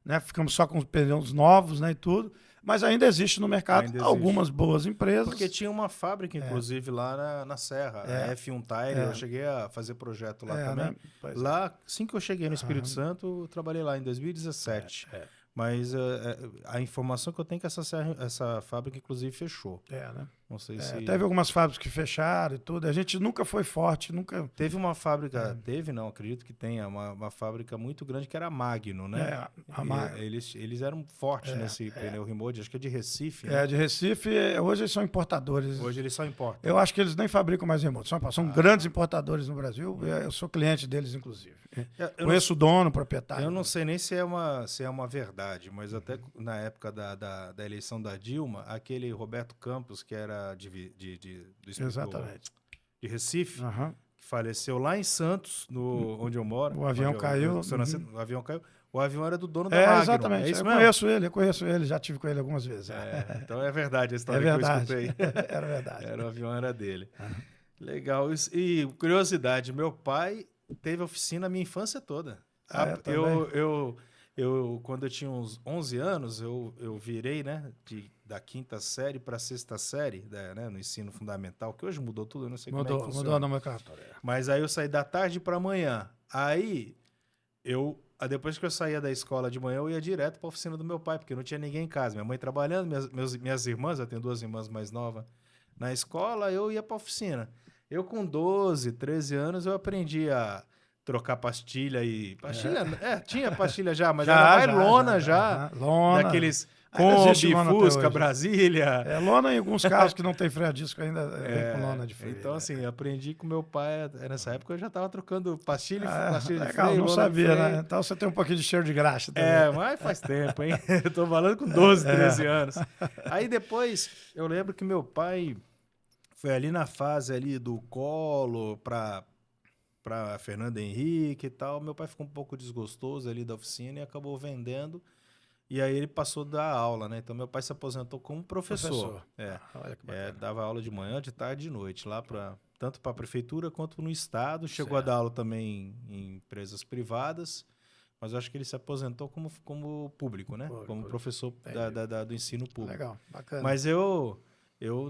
né? Ficamos só com os pneus novos, né, e tudo. Mas ainda existe no mercado algumas boas empresas. Porque tinha uma fábrica, inclusive, lá na Serra, a F1 Tire. Eu cheguei a fazer projeto lá também. Né? Lá, assim que eu cheguei no Espírito Santo, eu trabalhei lá em 2017. Mas a informação que eu tenho é que essa fábrica, inclusive, fechou. Né? Não sei se... Teve algumas fábricas que fecharam e tudo. A gente nunca foi forte, nunca... Teve uma fábrica, acredito que tenha, uma fábrica muito grande que era a Magno, né? A Magno. Eles eram fortes nesse pneu remold, acho que é de Recife. Né? De Recife. Hoje eles são importadores. Hoje eles só importam. Eu acho que eles nem fabricam mais remoto. São grandes importadores no Brasil. Eu sou cliente deles, inclusive. Conheço o dono, o proprietário. Eu não sei nem se é uma verdade, mas até na época da eleição da Dilma, aquele Roberto Campos, que era Exatamente. de Recife, que faleceu lá em Santos, onde eu moro. O avião caiu. O avião caiu. O avião era do dono da Magnum. Exatamente. É isso eu mesmo? conheço ele, já tive com ele algumas vezes. Então é verdade a É história verdade. que eu escutei. Era verdade. O avião era dele. Legal. E curiosidade, meu pai teve oficina a minha infância toda. Quando eu tinha uns 11 anos, eu virei, né, da quinta série para sexta série, né, no ensino fundamental, que hoje mudou tudo, eu não sei como é que funciona. Mudou a nomenclatura. Mas aí eu saí da tarde para manhã. Aí depois que eu saía da escola de manhã, eu ia direto para a oficina do meu pai, porque não tinha ninguém em casa. Minha mãe trabalhando, minhas irmãs, eu tenho 2 irmãs mais novas na escola, eu ia para a oficina. Eu com 12, 13 anos, eu aprendi a trocar pastilha e... tinha pastilha já, mas era mais lona já. Lona. Daqueles Kombi, Fusca, Brasília. Lona em alguns carros que não tem freio a disco ainda vem com lona de freio. Então, assim, aprendi com meu pai. Nessa época eu já estava trocando pastilha de legal, freio. Não sabia, né? Então você tem um pouquinho de cheiro de graxa também. Mas faz tempo, hein? Eu tô falando com 12, 13 anos. Aí depois, eu lembro que meu pai foi ali na fase ali do Collor para Fernando Henrique e tal. Meu pai ficou um pouco desgostoso ali da oficina e acabou vendendo. E aí ele passou a dar aula, né? Então meu pai se aposentou como professor. Olha que bacana. Dava aula de manhã, de tarde e de noite, lá tanto para a prefeitura quanto no estado. Chegou a dar aula também em empresas privadas, mas eu acho que ele se aposentou como público, né? Como professor do ensino público. Legal, bacana. Mas eu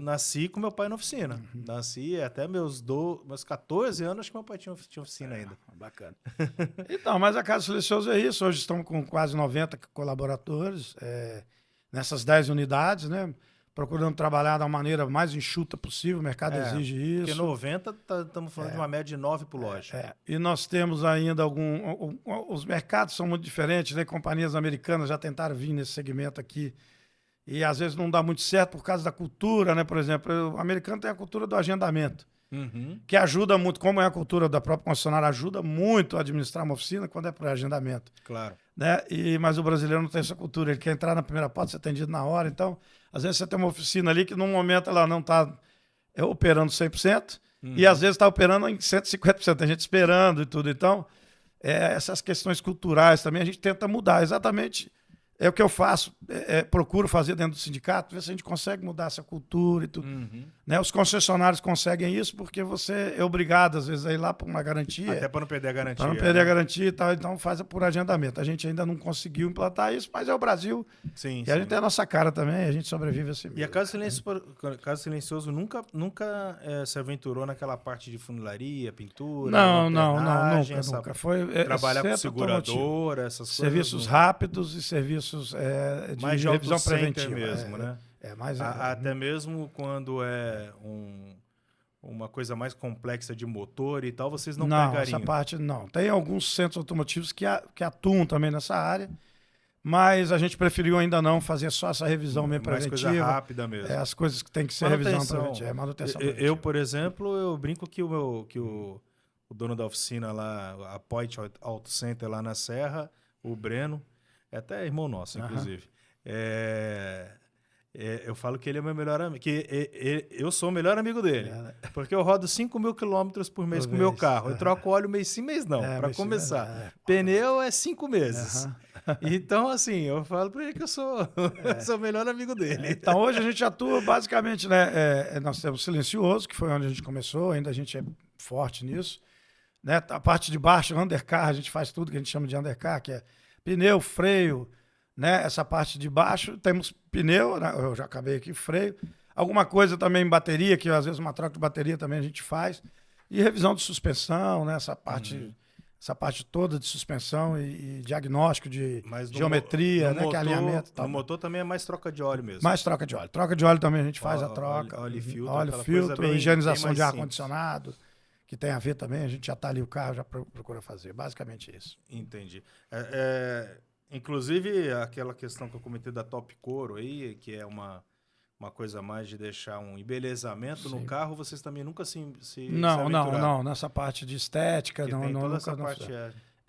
nasci com meu pai na oficina. Nasci até meus 14 anos, acho que meu pai tinha oficina ainda. Bacana. Então, mas a Casa Silencioso é isso. Hoje estamos com quase 90 colaboradores nessas 10 unidades, né? Procurando trabalhar da maneira mais enxuta possível. O mercado exige isso. Porque 90, estamos falando de uma média de 9 por loja. E nós temos ainda os mercados são muito diferentes, né? Companhias americanas já tentaram vir nesse segmento aqui. E às vezes não dá muito certo por causa da cultura, né? Por exemplo, o americano tem a cultura do agendamento, que ajuda muito, como é a cultura da própria concessionária, ajuda muito a administrar uma oficina quando é por agendamento. Claro. Né? Mas o brasileiro não tem essa cultura, ele quer entrar na primeira porta, ser atendido na hora. Então, às vezes você tem uma oficina ali que num momento ela não está operando 100%, e às vezes está operando em 150%, tem gente esperando e tudo. Então, essas questões culturais também a gente tenta mudar, exatamente. É o que eu faço, procuro fazer dentro do sindicato, ver se a gente consegue mudar essa cultura e tudo. Né? Os concessionários conseguem isso porque você é obrigado, às vezes, a ir lá por uma garantia. Até para não perder a garantia. Para não perder a garantia e tal, então faz por agendamento. A gente ainda não conseguiu implantar isso, mas é o Brasil. Sim, a gente tem a nossa cara também, a gente sobrevive assim mesmo. E a Casa Silencioso nunca se aventurou naquela parte de funilaria, pintura? Não, nunca. Foi, trabalhar com seguradora, essas coisas. Serviços rápidos e serviços de mais de revisão preventiva mesmo, né? Até mesmo quando é uma coisa mais complexa de motor e tal, vocês não pegariam? Não, essa parte não. Tem alguns centros automotivos que atuam também nessa área, mas a gente preferiu ainda não fazer só essa revisão mesmo preventiva. Mais coisa rápida mesmo. As coisas que tem que ser revisão preventiva. Manutenção preventiva. Eu, por exemplo, eu brinco que o dono da oficina lá, a Point Auto Center lá na Serra, o Breno, é até irmão nosso, inclusive. Eu falo que ele é meu melhor amigo. Eu sou o melhor amigo dele. Porque eu rodo 5.000 quilômetros por mês com o meu carro. Eu troco óleo mês sim, mês não, para começar. Pneu é 5 meses. Então, assim, eu falo para ele que eu sou o melhor amigo dele. Então, hoje a gente atua basicamente, né? Nós temos Silencioso, que foi onde a gente começou, ainda a gente é forte nisso. Né? A parte de baixo, undercar, a gente faz tudo que a gente chama de undercar, que é pneu, freio, né? Essa parte de baixo, temos pneu, né? Eu já acabei aqui, freio. Alguma coisa também em bateria, que às vezes uma troca de bateria também a gente faz. E revisão de suspensão, né? Essa parte toda de suspensão e diagnóstico de geometria, né? Que é alinhamento. No motor também é mais troca de óleo mesmo. Mais troca de óleo. Troca de óleo também a gente faz a troca. Óleo filtro, higienização de ar-condicionado. Que tem a ver também, a gente já está ali, o carro já procura fazer. Basicamente isso. Entendi. Inclusive, aquela questão que eu comentei da Top Couro aí, que é uma coisa mais de deixar um embelezamento no carro, vocês também nunca se Não, nessa parte de estética, toda essa parte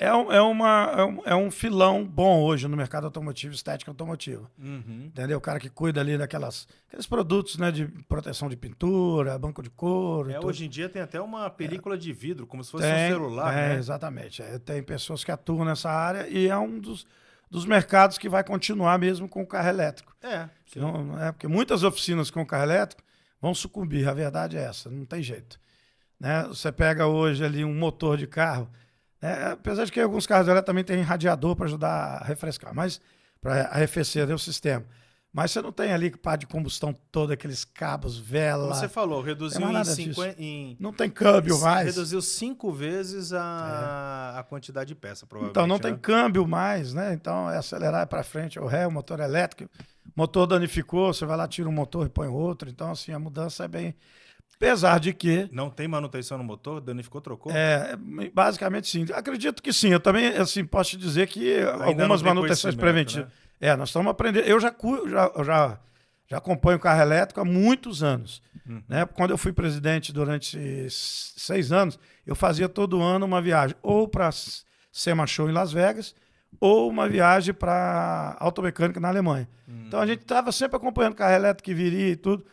É um filão bom hoje no mercado automotivo, estética automotiva. Entendeu? O cara que cuida ali aqueles produtos, né, de proteção de pintura, banco de couro. Hoje em dia tem até uma película de vidro, como se fosse um celular, né? Exatamente. Tem pessoas que atuam nessa área e é um dos mercados que vai continuar mesmo com o carro elétrico. Porque muitas oficinas com carro elétrico vão sucumbir, a verdade é essa, não tem jeito. Né? Você pega hoje ali um motor de carro, apesar de que alguns carros elétricos também tem radiador para ajudar a refrescar, mas para arrefecer o sistema. Mas você não tem ali par de combustão todo, aqueles cabos, vela. Como você falou, reduziu não tem câmbio mais. Reduziu 5 vezes a quantidade de peça, provavelmente. Então não tem câmbio mais, né? Então é acelerar para frente ou ré, o motor elétrico. O motor danificou, você vai lá, tira um motor e põe outro. Então, assim, a mudança é bem. Apesar de que... Não tem manutenção no motor? Danificou, trocou? Basicamente sim. Acredito que sim. Eu também, assim, posso te dizer que algumas manutenções preventivas... Né? Nós estamos aprendendo. Eu já acompanho carro elétrico há muitos anos. Né? Quando eu fui presidente durante 6 anos, eu fazia todo ano uma viagem ou para SEMA Show em Las Vegas ou uma viagem para automecânica na Alemanha. Então a gente estava sempre acompanhando carro elétrico que viria e tudo.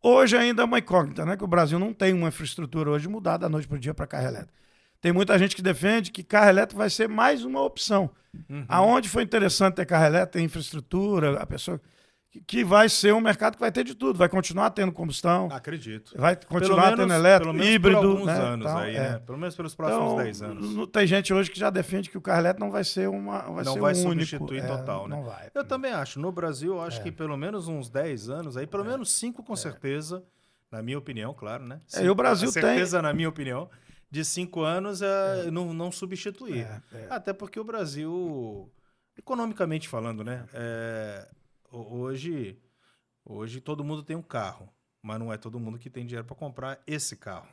Hoje ainda é uma incógnita, né? Que o Brasil não tem uma infraestrutura hoje mudada da noite para o dia para carro elétrico. Tem muita gente que defende que carro elétrico vai ser mais uma opção. Aonde foi interessante ter carro elétrico, ter infraestrutura, a pessoa... Que vai ser um mercado que vai ter de tudo. Vai continuar tendo combustão. Acredito. Vai continuar tendo elétrico, híbrido. Por alguns anos aí, né? Pelo menos pelos próximos 10 anos. Tem gente hoje que já defende que o carro elétrico não vai ser não vai substituir total, né? Não vai. Eu também acho. No Brasil, eu acho que pelo menos uns 10 anos, aí pelo menos 5 com certeza, na minha opinião, claro, né? E o Brasil tem... certeza, na minha opinião, de 5 anos não substituir. Até porque o Brasil, economicamente falando, né? Hoje todo mundo tem um carro, mas não é todo mundo que tem dinheiro para comprar esse carro.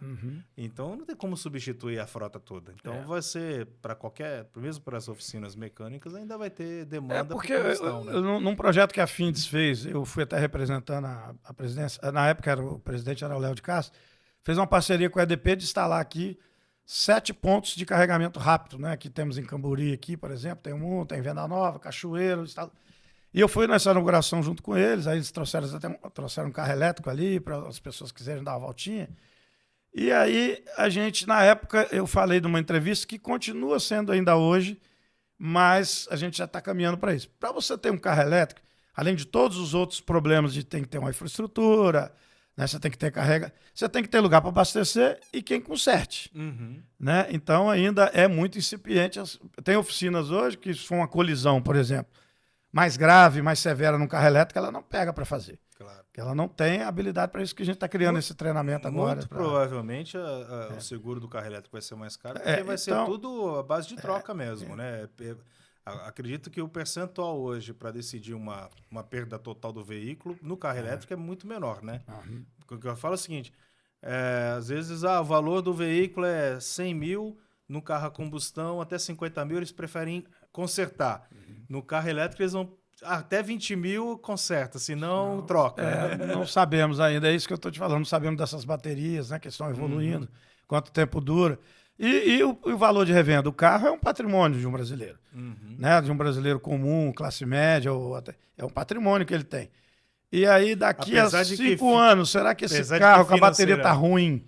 Então não tem como substituir a frota toda. Então vai ser para mesmo para as oficinas mecânicas, ainda vai ter demanda. Porque num projeto que a Findes fez, eu fui até representando a presidência, na época o presidente era o Léo de Castro, fez uma parceria com a EDP de instalar aqui 7 pontos de carregamento rápido, né? Que temos em Camburi aqui, por exemplo, tem Venda Nova, Cachoeiro, e eu fui nessa inauguração junto com eles, aí eles trouxeram um carro elétrico ali para as pessoas que quiserem dar uma voltinha. E aí a gente, na época, eu falei numa entrevista que continua sendo ainda hoje, mas a gente já está caminhando para isso. Para você ter um carro elétrico, além de todos os outros problemas de ter que ter uma infraestrutura, né, você tem que ter você tem que ter lugar para abastecer e quem conserte. Né? Então ainda é muito incipiente. Tem oficinas hoje que, se for uma colisão, por exemplo, mais grave, mais severa no carro elétrico, ela não pega para fazer. Claro. Porque ela não tem habilidade para isso, que a gente está criando esse treinamento agora. Muito provavelmente o seguro do carro elétrico vai ser mais caro, porque vai ser tudo a base de troca mesmo. Né? Acredito que o percentual hoje para decidir uma perda total do veículo no carro elétrico é muito menor. Né? O que eu falo é o seguinte, às vezes o valor do veículo é 100 mil, no carro a combustão até 50 mil, eles preferem consertar. No carro elétrico, eles vão até 20 mil conserta, senão troca. Não sabemos ainda, é isso que eu estou te falando. Não sabemos dessas baterias, né, que estão evoluindo, quanto tempo dura. E o valor de revenda. O carro é um patrimônio de um brasileiro. Né, de um brasileiro comum, classe média, é um patrimônio que ele tem. E aí, daqui a 5 anos, será que esse carro com a bateria está ruim?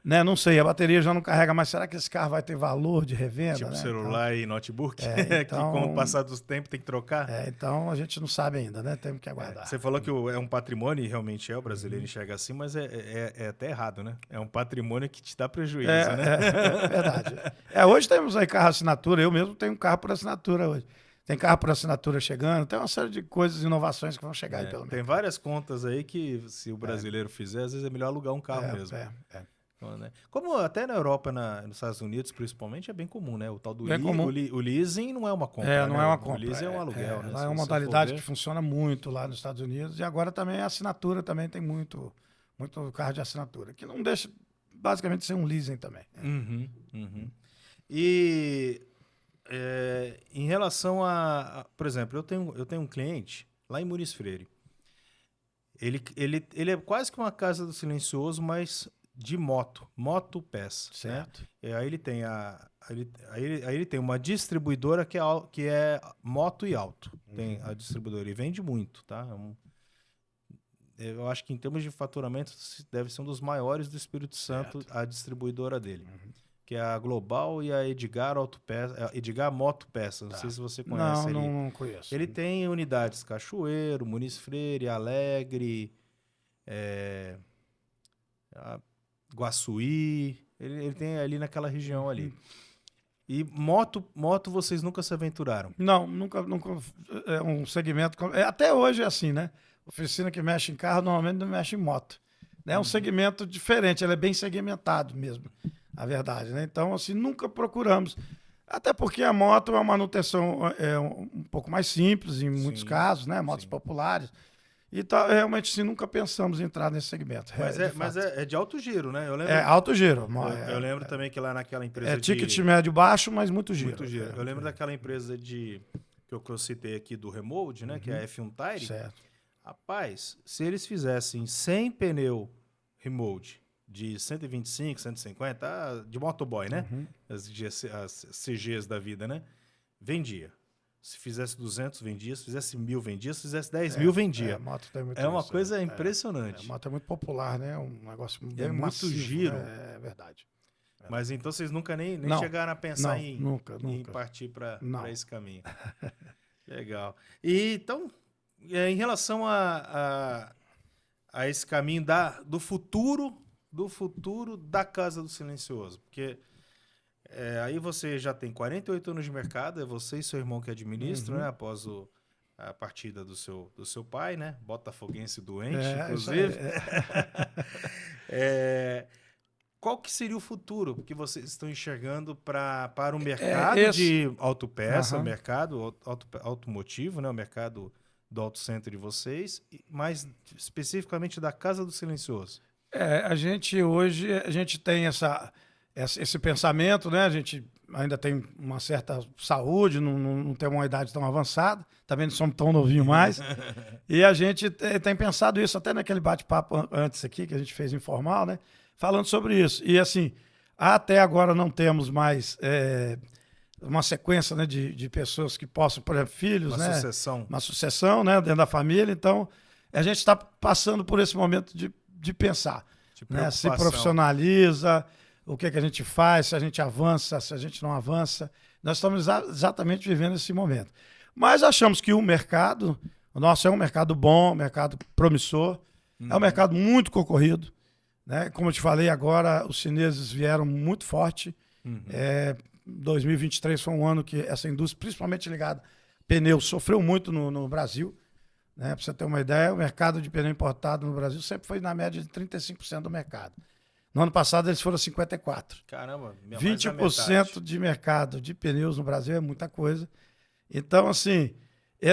Né? Não sei, a bateria já não carrega, mas será que esse carro vai ter valor de revenda? Tipo, né? celular e notebook, que com o passar do tempo tem que trocar? Então a gente não sabe ainda, né? Temos que aguardar. Você falou que é um patrimônio, e realmente o brasileiro enxerga assim, mas é até errado, né? É um patrimônio que te dá prejuízo, né? É verdade. Hoje temos aí carro assinatura, eu mesmo tenho um carro por assinatura hoje. Tem carro por assinatura chegando, tem uma série de coisas, inovações que vão chegar aí pelo menos. Tem várias contas aí que, se o brasileiro fizer, às vezes é melhor alugar um carro mesmo. Então, né? Como até na Europa, nos Estados Unidos, principalmente, é bem comum, né? O tal do o leasing não é uma compra. Não é uma compra. O leasing é um aluguel, né? É uma modalidade que funciona muito lá nos Estados Unidos. E agora também a assinatura também tem muito carro de assinatura, que não deixa basicamente ser um leasing também. E... em relação por exemplo, eu tenho um cliente lá em Muniz Freire. Ele é quase que uma casa do silencioso, mas de moto peça. Certo. Né? E aí ele tem aí ele tem uma distribuidora que é moto e auto. Tem a distribuidora e vende muito, tá? Eu acho que em termos de faturamento deve ser um dos maiores do Espírito Santo, a distribuidora dele. Que é a Global e a Edgar Edgar Moto Peça. Não sei se você conhece ali. Não conheço. Ele tem unidades Cachoeiro, Muniz Freire, Alegre, Guaçuí. Ele tem ali naquela região ali. E moto vocês nunca se aventuraram? Não, nunca é um segmento... Até hoje é assim, né? Oficina que mexe em carro normalmente não mexe em moto. É um segmento diferente, ele é bem segmentado mesmo, a verdade, né? Então, assim, nunca procuramos. Até porque a moto é uma manutenção um pouco mais simples em muitos casos, né? Motos populares. E realmente, sim, nunca pensamos em entrar nesse segmento. Mas é de alto giro, né? Eu lembro, alto giro. Eu lembro também que lá naquela empresa ticket médio baixo, mas muito giro. Muito giro. Eu lembro daquela empresa que eu citei aqui do Remold, né? Que é a F1 Tire. Certo. Rapaz, se eles fizessem 100 pneu Remold de 125, 150, de motoboy, né? As CGs da vida, né? Vendia. Se fizesse 200, vendia. Se fizesse 1.000, vendia. Se fizesse 10.000, vendia. Moto tem muito uma coisa impressionante. A moto é muito popular, né? Um negócio bem muito massivo, giro. Né? É verdade. Mas então vocês nunca nem chegaram a pensar em partir para esse caminho. Legal. E então, em relação a esse caminho do futuro da Casa do Silencioso, porque aí você já tem 48 anos de mercado, é você e seu irmão que administram, né? Após a partida do seu pai, né? Botafoguense doente, inclusive. Qual que seria o futuro que vocês estão enxergando para o mercado de autopeça, o mercado automotivo, né? O mercado do auto center de vocês, mais especificamente da Casa do Silencioso? A gente hoje tem esse pensamento, né? A gente ainda tem uma certa saúde, não tem uma idade tão avançada, também não somos tão novinhos mais. E a gente tem pensado isso até naquele bate-papo antes aqui, que a gente fez informal, né? Falando sobre isso. E assim, até agora não temos mais uma sequência, né, de pessoas que possam, por exemplo, filhos, né? Uma sucessão, né, dentro da família. Então, a gente está passando por esse momento de pensar, né? Se profissionaliza, o que a gente faz, se a gente avança, se a gente não avança. Nós estamos exatamente vivendo esse momento. Mas achamos que o nosso é um mercado bom, um mercado promissor, é um mercado muito concorrido, né? Como eu te falei agora, os chineses vieram muito forte. 2023 foi um ano que essa indústria, principalmente ligada a pneu, sofreu muito no Brasil. Né? Para você ter uma ideia, o mercado de pneu importado no Brasil sempre foi na média de 35% do mercado. No ano passado eles foram 54%. Caramba, 20% de mercado de pneus no Brasil é muita coisa. Então, assim,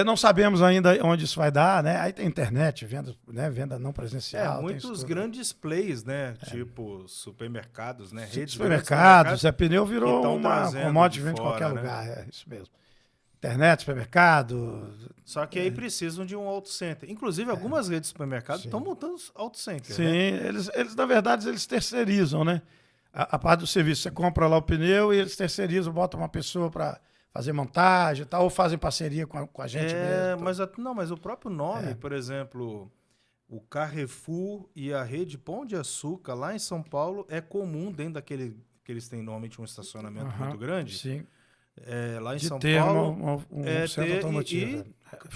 não sabemos ainda onde isso vai dar, né? Aí tem internet, venda não presencial. Muitos grandes players, né? Tipo supermercados, né? Redes supermercados, pneu virou uma commodity, vende em qualquer lugar. É isso mesmo. Internet, supermercado. Só que aí precisam de um auto center. Inclusive, algumas redes de supermercado estão montando auto center. Sim, né? eles na verdade, eles terceirizam, né? A parte do serviço. Você compra lá o pneu e eles terceirizam, botam uma pessoa para fazer montagem e tal, ou fazem parceria com a gente mesmo. Mas o próprio nome, por exemplo, o Carrefour e a rede Pão de Açúcar, lá em São Paulo, é comum dentro daquele que eles têm normalmente um estacionamento muito grande. Sim. Lá em São ter Paulo, um centro automotivo.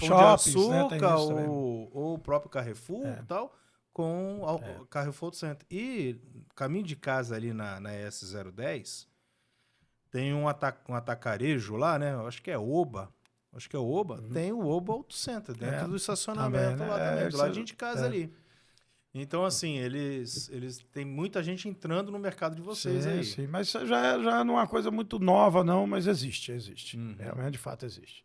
Pão de Açúcar ou o próprio Carrefour e tal, com o Carrefour Center. E caminho de casa ali na S010, tem um atacarejo lá, né? Acho que é Oba. Tem o Oba Auto Center dentro do estacionamento também, né? Lá também, do ladinho de casa ali. Então, assim, eles têm muita gente entrando no mercado de vocês aí. Sim, mas já não é uma coisa muito nova, não, mas existe. Realmente, de fato, existe.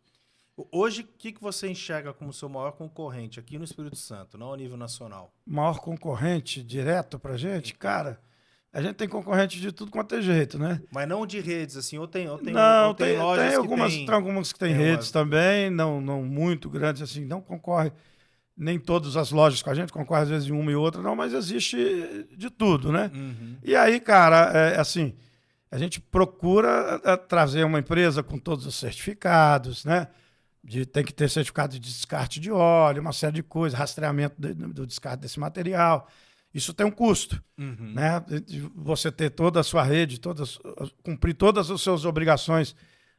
Hoje, o que você enxerga como seu maior concorrente aqui no Espírito Santo, não a nível nacional? Maior concorrente direto pra gente? Cara, a gente tem concorrente de tudo quanto é jeito, né? Mas não de redes, assim, ou tem lojas tem algumas que tem redes também, não muito grandes, assim, não concorre nem todas as lojas com a gente concorrem, às vezes, em uma e outra, não, mas existe de tudo, né? E aí, cara, assim, a gente procura trazer uma empresa com todos os certificados, né? Tem que ter certificado de descarte de óleo, uma série de coisas, rastreamento do descarte desse material. Isso tem um custo, né? De você ter toda a sua rede, cumprir todas as suas obrigações,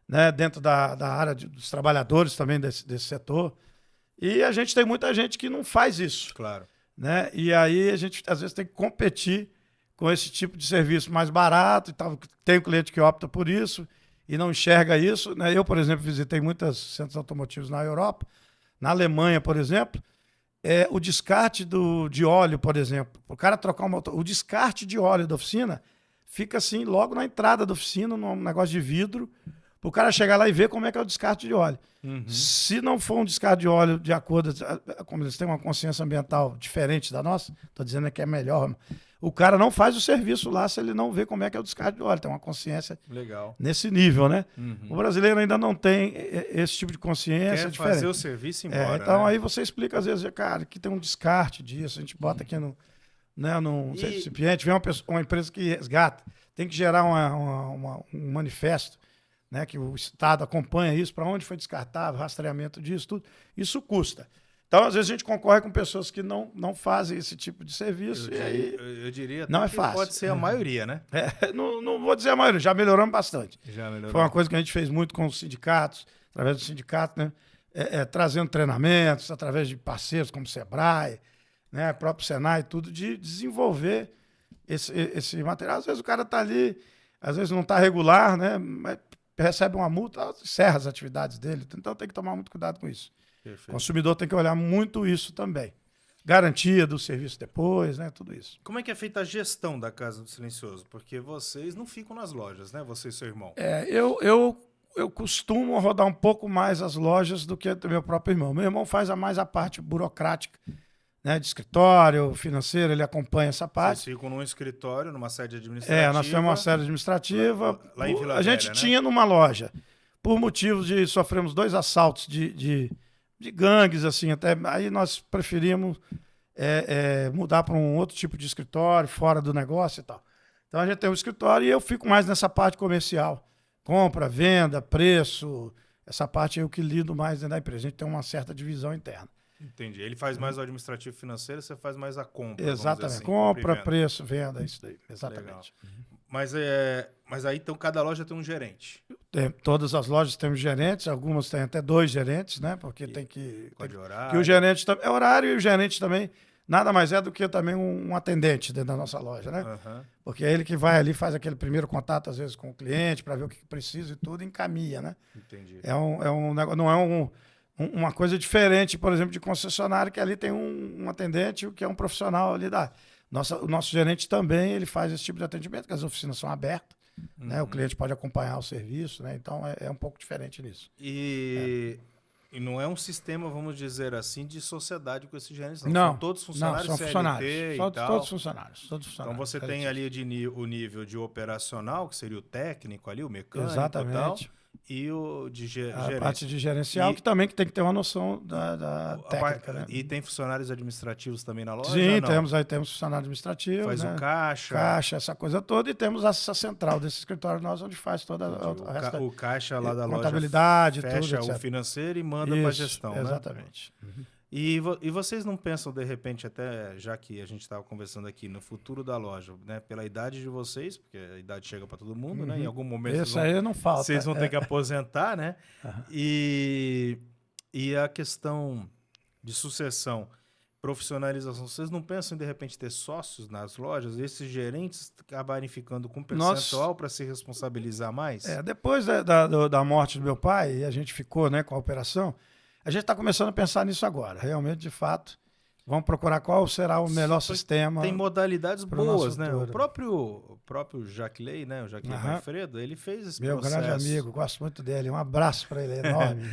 né? Dentro da área dos trabalhadores também desse setor. E a gente tem muita gente que não faz isso. Claro. Né? E aí a gente, às vezes, tem que competir com esse tipo de serviço mais barato e tal. Tem o cliente que opta por isso e não enxerga isso. Né? Eu, por exemplo, visitei muitos centros automotivos na Europa. Na Alemanha, por exemplo, o descarte de óleo, por exemplo. O cara trocar um motor, o descarte de óleo da oficina fica assim, logo na entrada da oficina, num negócio de vidro, para o cara chegar lá e ver como é que é o descarte de óleo. Se não for um descarte de óleo de acordo, como eles têm uma consciência ambiental diferente da nossa, estou dizendo que é melhor, o cara não faz o serviço lá se ele não vê como é que é o descarte de óleo. Tem uma consciência nesse nível, né? O brasileiro ainda não tem esse tipo de consciência Quer diferente. Fazer o serviço e ir embora, então né? aí você explica às vezes, cara, aqui tem um descarte disso, a gente bota aqui num recipiente, vem uma empresa que resgata, tem que gerar um manifesto, né, que o Estado acompanha isso, para onde foi descartável, rastreamento disso, tudo. Isso custa. Então, às vezes, a gente concorre com pessoas que não fazem esse tipo de serviço. Eu diria até não é que fácil. Pode ser a maioria, né? Não vou dizer a maioria, já melhoramos bastante. Já melhorou. Foi uma coisa que a gente fez muito com os sindicatos, através do sindicato, né? Trazendo treinamentos, através de parceiros como o Sebrae, né? Próprio Senai, tudo, de desenvolver esse material. Às vezes o cara está ali, às vezes não está regular, né? Mas recebe uma multa, encerra as atividades dele. Então tem que tomar muito cuidado com isso. Perfeito. O consumidor tem que olhar muito isso também. Garantia do serviço depois, né? Tudo isso. Como é que é feita a gestão da Casa do Silencioso? Porque vocês não ficam nas lojas, né? Você e seu irmão. Eu costumo rodar um pouco mais as lojas do que o meu próprio irmão. Meu irmão faz mais a parte burocrática, né, de escritório, financeiro, ele acompanha essa parte. Vocês ficam num escritório, numa sede administrativa. Nós temos uma sede administrativa. Lá em Vila a gente Velha, tinha numa loja. Por motivos de sofremos 2 assaltos de gangues, assim, até aí nós preferimos mudar para um outro tipo de escritório, fora do negócio e tal. Então a gente tem um escritório e eu fico mais nessa parte comercial. Compra, venda, preço, essa parte é o que lido mais dentro da empresa. A gente tem uma certa divisão interna. Entendi. Ele faz mais o administrativo financeiro, você faz mais a compra. Exatamente. Assim, compra, preço, venda, isso daí. Exatamente. Mas aí, então, cada loja tem um gerente. Todas as lojas têm gerentes, algumas têm até 2 gerentes, né? Porque tem que... Horário. Que o gerente é horário e o gerente também nada mais é do que também um atendente dentro da nossa loja, né? Porque é ele que vai ali, faz aquele primeiro contato, às vezes, com o cliente, para ver o que precisa e tudo, e encaminha, né? Entendi. Não é uma coisa diferente, por exemplo, de concessionário, que ali tem um atendente, que é um profissional ali o nosso gerente também, ele faz esse tipo de atendimento, que as oficinas são abertas, né? O cliente pode acompanhar o serviço, né? Então é um pouco diferente nisso. E não é um sistema, vamos dizer assim, de sociedade com esses gerentes, não. Não, são todos funcionários são funcionários. CLT São e tal. todos funcionários. Então você tem ali o nível de operacional, que seria o técnico ali, o mecânico. Exatamente. E tal. E o de gerência. A parte de gerencial, que também tem que ter uma noção da técnica. Né? E tem funcionários administrativos também na loja? Sim, temos funcionário administrativo. Faz né? o caixa. Caixa, essa coisa toda. E temos essa central desse escritório nosso, onde faz toda o caixa lá da loja. Contabilidade, fecha tudo, o financeiro e manda para a gestão. Exatamente. Né? E vocês não pensam, de repente, até já que a gente estava conversando aqui, no futuro da loja, né? Pela idade de vocês, porque a idade chega para todo mundo, né? Em algum momento aí não falta. Vocês vão ter que aposentar, né? E a questão de sucessão, profissionalização, vocês não pensam em, de repente, ter sócios nas lojas? Esses gerentes acabarem ficando com um percentual para se responsabilizar mais? Depois da morte do meu pai, a gente ficou, né, com a operação. A gente está começando a pensar nisso agora. Realmente, de fato, vamos procurar qual será o melhor sistema. Tem modalidades boas, né? Futuro. O próprio Jacley, né? O Jacley Manfredo, ele fez esse processo. Meu grande amigo, gosto muito dele. Um abraço para ele, enorme.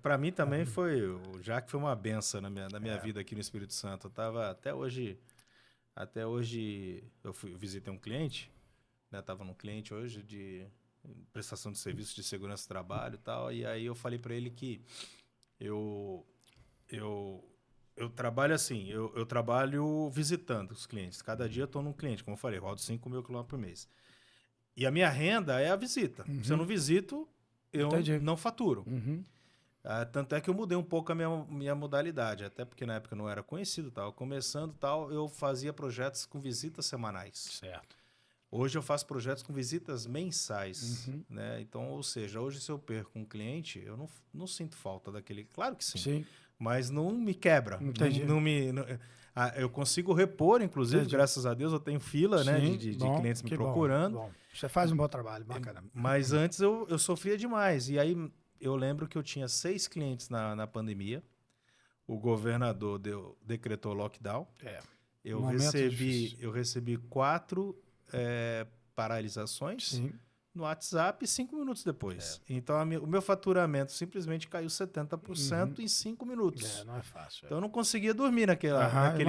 Para mim também o Jack foi uma benção na minha vida aqui no Espírito Santo. Eu tava até hoje eu visitei um cliente, né? Tava num cliente hoje de prestação de serviço de segurança do trabalho e tal, e aí eu falei para ele que eu Eu trabalho assim, eu trabalho visitando os clientes. Cada dia eu estou num cliente, como eu falei, rodo 5.000 quilômetros por mês. E a minha renda é a visita. Se eu não visito, eu Entendi. não faturo. Uhum. Tanto é que eu mudei um pouco a minha modalidade, até porque na época eu não era conhecido, tal. Começando tal, eu fazia projetos com visitas semanais. Certo. Hoje eu faço projetos com visitas mensais, Uhum. né? Então, ou seja, hoje se eu perco um cliente, eu não sinto falta daquele. Claro que sim, Sim. mas não me quebra. Entendi. Eu consigo repor, inclusive, Entendi. graças a Deus, eu tenho fila, né, Sim, de bom, clientes me que procurando. bom. Você faz um bom trabalho, bacana. Mas antes eu sofria demais. E aí eu lembro que eu tinha 6 clientes na pandemia. O governador decretou lockdown. Eu recebi 4 paralisações Sim. no WhatsApp 5 minutos depois. Então o meu faturamento simplesmente caiu 70% em 5 minutos. Não é fácil. Então eu não conseguia dormir naquele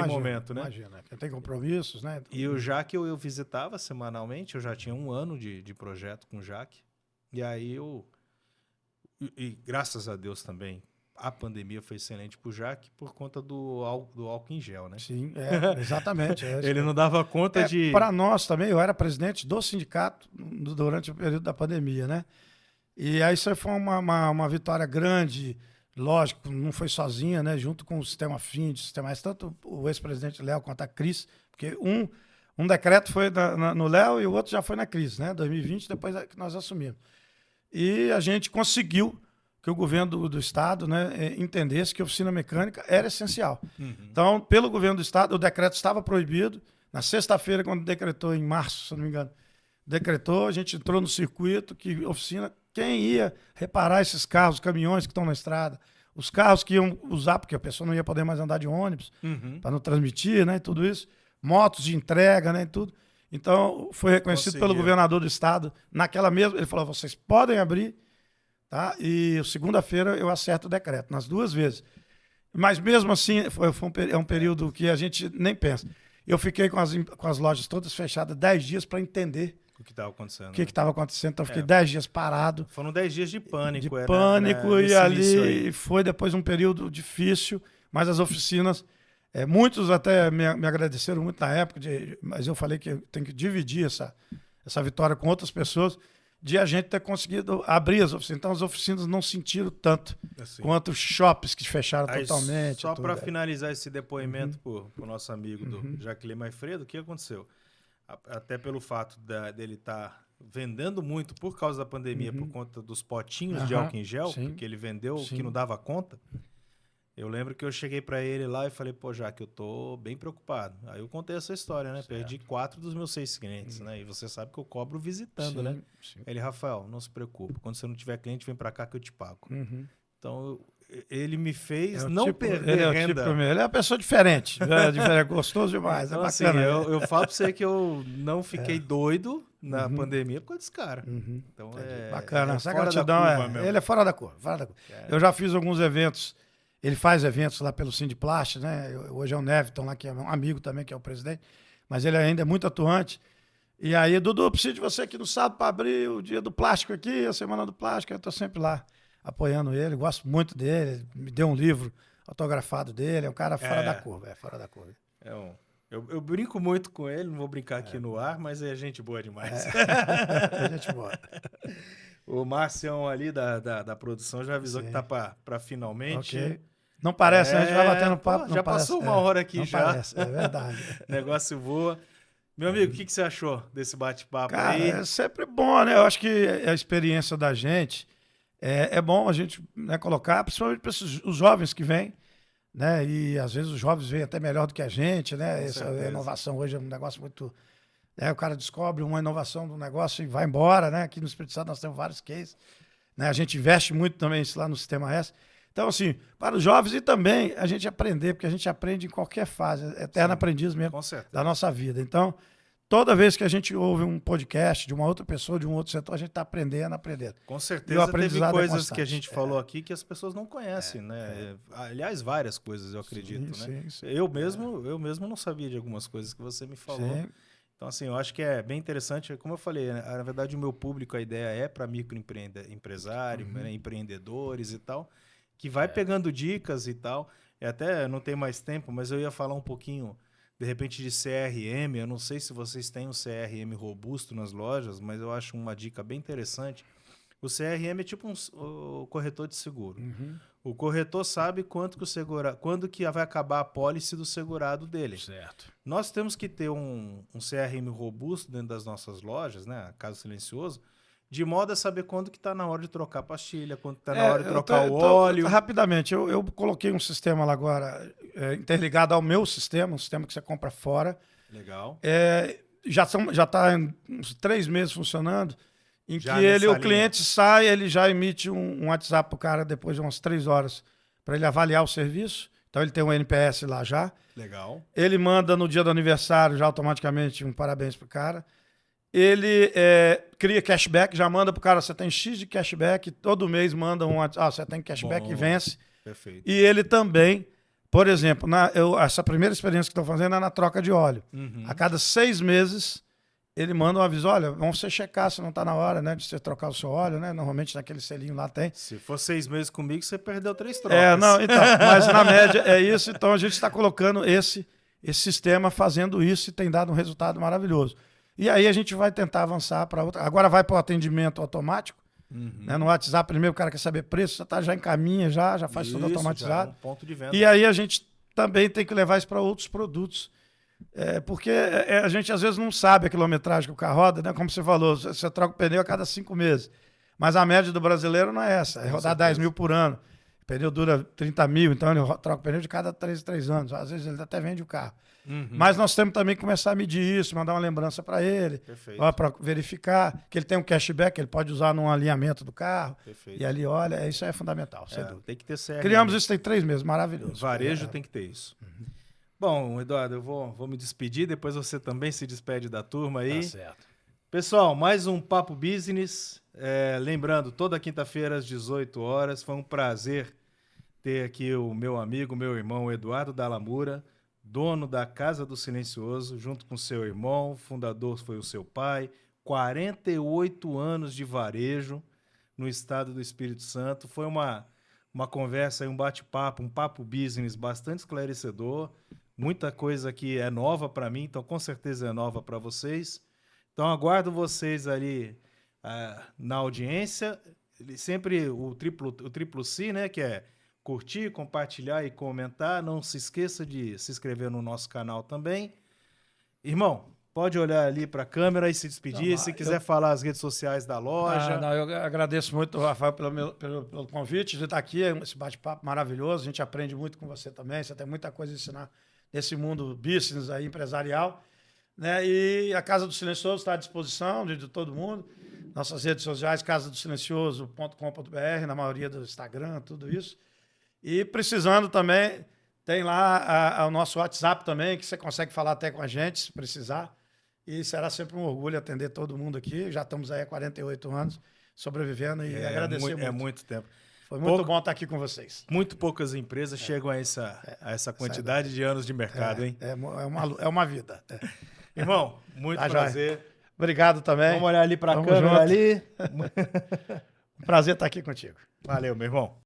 momento, né? Imagina. Quem tem compromissos, né? E o Jaque eu visitava semanalmente, eu já tinha 1 ano de projeto com o Jaque. E aí e graças a Deus também, a pandemia foi excelente pro Jaque por conta do álcool em gel, né? Sim, exatamente. Ele não dava conta de... Para nós também, eu era presidente do sindicato durante o período da pandemia, né? E aí isso foi uma vitória grande, lógico, não foi sozinha, né? Junto com o sistema FIND, o sistema S, tanto o ex-presidente Léo quanto a Cris, porque um decreto foi no Léo e o outro já foi na Cris, né? 2020, depois que nós assumimos. E a gente conseguiu que o governo do Estado, né, entendesse que a oficina mecânica era essencial. Então, pelo governo do Estado, o decreto estava proibido. Na sexta-feira, quando decretou, em março, se não me engano, decretou, a gente entrou no circuito que oficina, quem ia reparar esses carros, os caminhões que estão na estrada, os carros que iam usar, porque a pessoa não ia poder mais andar de ônibus, para não transmitir, né, tudo isso, motos de entrega, né, tudo. Então, foi reconhecido pelo governador do Estado, naquela mesma, ele falou, vocês podem abrir, tá? E segunda-feira eu acerto o decreto, nas 2 vezes. Mas mesmo assim, é um período que a gente nem pensa. Eu fiquei com as lojas todas fechadas 10 dias para entender o que estava acontecendo. O que estava acontecendo. Então, eu fiquei 10 dias parado. Foram 10 dias de pânico. E ali foi depois um período difícil, mas as oficinas, muitos até me agradeceram muito na época, mas eu falei que eu tenho que dividir essa vitória com outras pessoas, de a gente ter conseguido abrir as oficinas. Então, as oficinas não sentiram tanto quanto os shoppings que fecharam totalmente. Só para finalizar esse depoimento para o nosso amigo do Jaqueline Maifredo, o que aconteceu? Até pelo fato dele estar vendendo muito por causa da pandemia, por conta dos potinhos de álcool em gel, porque ele vendeu o que não dava conta. Eu lembro que eu cheguei para ele lá e falei, pô, Jaque, eu tô bem preocupado. Aí eu contei essa história, né? Certo. Perdi 4 dos meus 6 clientes, né? E você sabe que eu cobro visitando, né? Sim. Ele, Rafael, não se preocupe. Quando você não tiver cliente, vem para cá que eu te pago. Então, ele me fez perder renda. Ele é uma pessoa diferente. É gostoso demais, então, é bacana. Assim, eu falo para você que eu não fiquei doido na pandemia por causa desse cara. Então, bacana. Essa gratidão ele é fora da curva. Eu já fiz alguns eventos. Ele faz eventos lá pelo Sindiplast, né? Hoje é o Neviton lá, que é um amigo também, que é o presidente. Mas ele ainda é muito atuante. E aí, Dudu, preciso de você aqui no sábado para abrir o dia do plástico aqui, a semana do plástico. Eu estou sempre lá apoiando ele, gosto muito dele. Me deu um livro autografado dele. É um cara fora da curva, fora da curva. Eu brinco muito com ele, não vou brincar aqui no ar, mas é gente boa demais. É gente boa. O Marcião ali da produção já avisou que tá para finalmente. Okay. Não parece, a gente vai batendo papo. Já passou uma hora aqui já. Parece, é verdade. Negócio voa. Meu amigo, o que você achou desse bate-papo aí? É sempre bom, né? Eu acho que a experiência da gente é bom a gente, né, colocar, principalmente para os jovens que vêm, né? E às vezes os jovens vêm até melhor do que a gente, né? Essa inovação hoje é um negócio muito... O cara descobre uma inovação do negócio e vai embora, né? Aqui no Espírito Santo nós temos vários cases, né? A gente investe muito também isso lá no Sistema S. Então, assim, para os jovens e também a gente aprender, porque a gente aprende em qualquer fase, eterno aprendiz mesmo da nossa vida. Então, toda vez que a gente ouve um podcast de uma outra pessoa, de um outro setor, a gente está aprendendo. Com certeza teve coisas que a gente falou aqui que as pessoas não conhecem, né? Aliás, várias coisas, eu acredito, né? Sim. Eu mesmo não sabia de algumas coisas que você me falou. Sim. Então, assim, eu acho que é bem interessante. Como eu falei, na verdade, o meu público, a ideia é para microempresário, empreendedores e tal, que vai pegando dicas e tal. até não tem mais tempo, mas eu ia falar um pouquinho, de repente, de CRM. Eu não sei se vocês têm um CRM robusto nas lojas, mas eu acho uma dica bem interessante. O CRM é tipo o corretor de seguro. O corretor sabe quando que vai acabar a pólice do segurado dele. Certo. Nós temos que ter um CRM robusto dentro das nossas lojas, né? Caso silencioso, de modo a saber quando que está na hora de trocar a pastilha, quando está na hora de trocar o óleo. Rapidamente, eu coloquei um sistema lá agora interligado ao meu sistema, um sistema que você compra fora. Legal. Já está uns 3 meses funcionando, em Já que nessa o linha. cliente sai, ele já emite um WhatsApp para o cara depois de umas 3 horas para ele avaliar o serviço. Então ele tem um NPS lá já. Legal. Ele manda no dia do aniversário já automaticamente um parabéns pro cara. Ele cria cashback, já manda pro cara, você tem X de cashback, todo mês manda você tem cashback. Bom. E vence. Perfeito. E ele também, por exemplo, essa primeira experiência que estou fazendo é na troca de óleo. A cada 6 meses, ele manda um aviso, olha, vamos você checar se não está na hora, né, de você trocar o seu óleo, né? Normalmente naquele selinho lá tem. Se for 6 meses comigo, você perdeu 3 trocas. Mas na média é isso. Então a gente está colocando esse sistema fazendo isso e tem dado um resultado maravilhoso. E aí a gente vai tentar avançar para outra. Agora vai para o atendimento automático. Né? No WhatsApp, primeiro o cara quer saber preço, já encaminha, já faz tudo automatizado. Já é um ponto de venda. E aí a gente também tem que levar isso para outros produtos. Porque a gente às vezes não sabe a quilometragem que o carro roda, né? Como você falou, você troca o pneu a cada 5 meses. Mas a média do brasileiro não é essa, é rodar 10 mil por ano. O pneu dura 30 mil, então ele troca o pneu de cada 3 anos. Às vezes ele até vende o carro. Mas nós temos também que começar a medir isso, mandar uma lembrança para ele, para verificar que ele tem um cashback, ele pode usar num alinhamento do carro. Perfeito. E ali, olha, isso é fundamental. Sem dúvida. Tem que ter CRM. Criamos isso tem 3 meses, maravilhoso. Varejo tem que ter isso. Bom, Eduardo, eu vou me despedir, depois você também se despede da turma aí. Tá certo. Pessoal, mais um Papo Business. Lembrando, toda quinta-feira às 18 horas. Foi um prazer ter aqui o meu amigo, meu irmão Eduardo Dallamura, dono da Casa do Silencioso, junto com seu irmão, fundador foi o seu pai, 48 anos de varejo no estado do Espírito Santo. Foi uma conversa, um bate-papo, um papo business bastante esclarecedor. Muita coisa que é nova para mim, então com certeza é nova para vocês. Então aguardo vocês ali na audiência. Sempre o triplo C, né, que é curtir, compartilhar e comentar. Não se esqueça de se inscrever no nosso canal também. Irmão, pode olhar ali para a câmera e se despedir. Se quiser falar as redes sociais da loja. Eu agradeço muito, Rafael, pelo convite de estar aqui, esse bate-papo maravilhoso. A gente aprende muito com você também. Você tem muita coisa a ensinar nesse mundo business aí, empresarial. Né? E a Casa do Silencioso está à disposição de todo mundo. Nossas redes sociais, casadosilencioso.com.br, na maioria do Instagram, tudo isso. E precisando também, tem lá o nosso WhatsApp também, que você consegue falar até com a gente, se precisar. E será sempre um orgulho atender todo mundo aqui. Já estamos aí há 48 anos sobrevivendo e agradecer muito. É muito tempo. Foi muito bom estar aqui com vocês. Muito poucas empresas chegam a essa quantidade de anos de mercado, hein? É uma vida. Irmão, muito prazer. Obrigado também. Vamos olhar ali para a câmera ali. Um prazer estar aqui contigo. Valeu, meu irmão.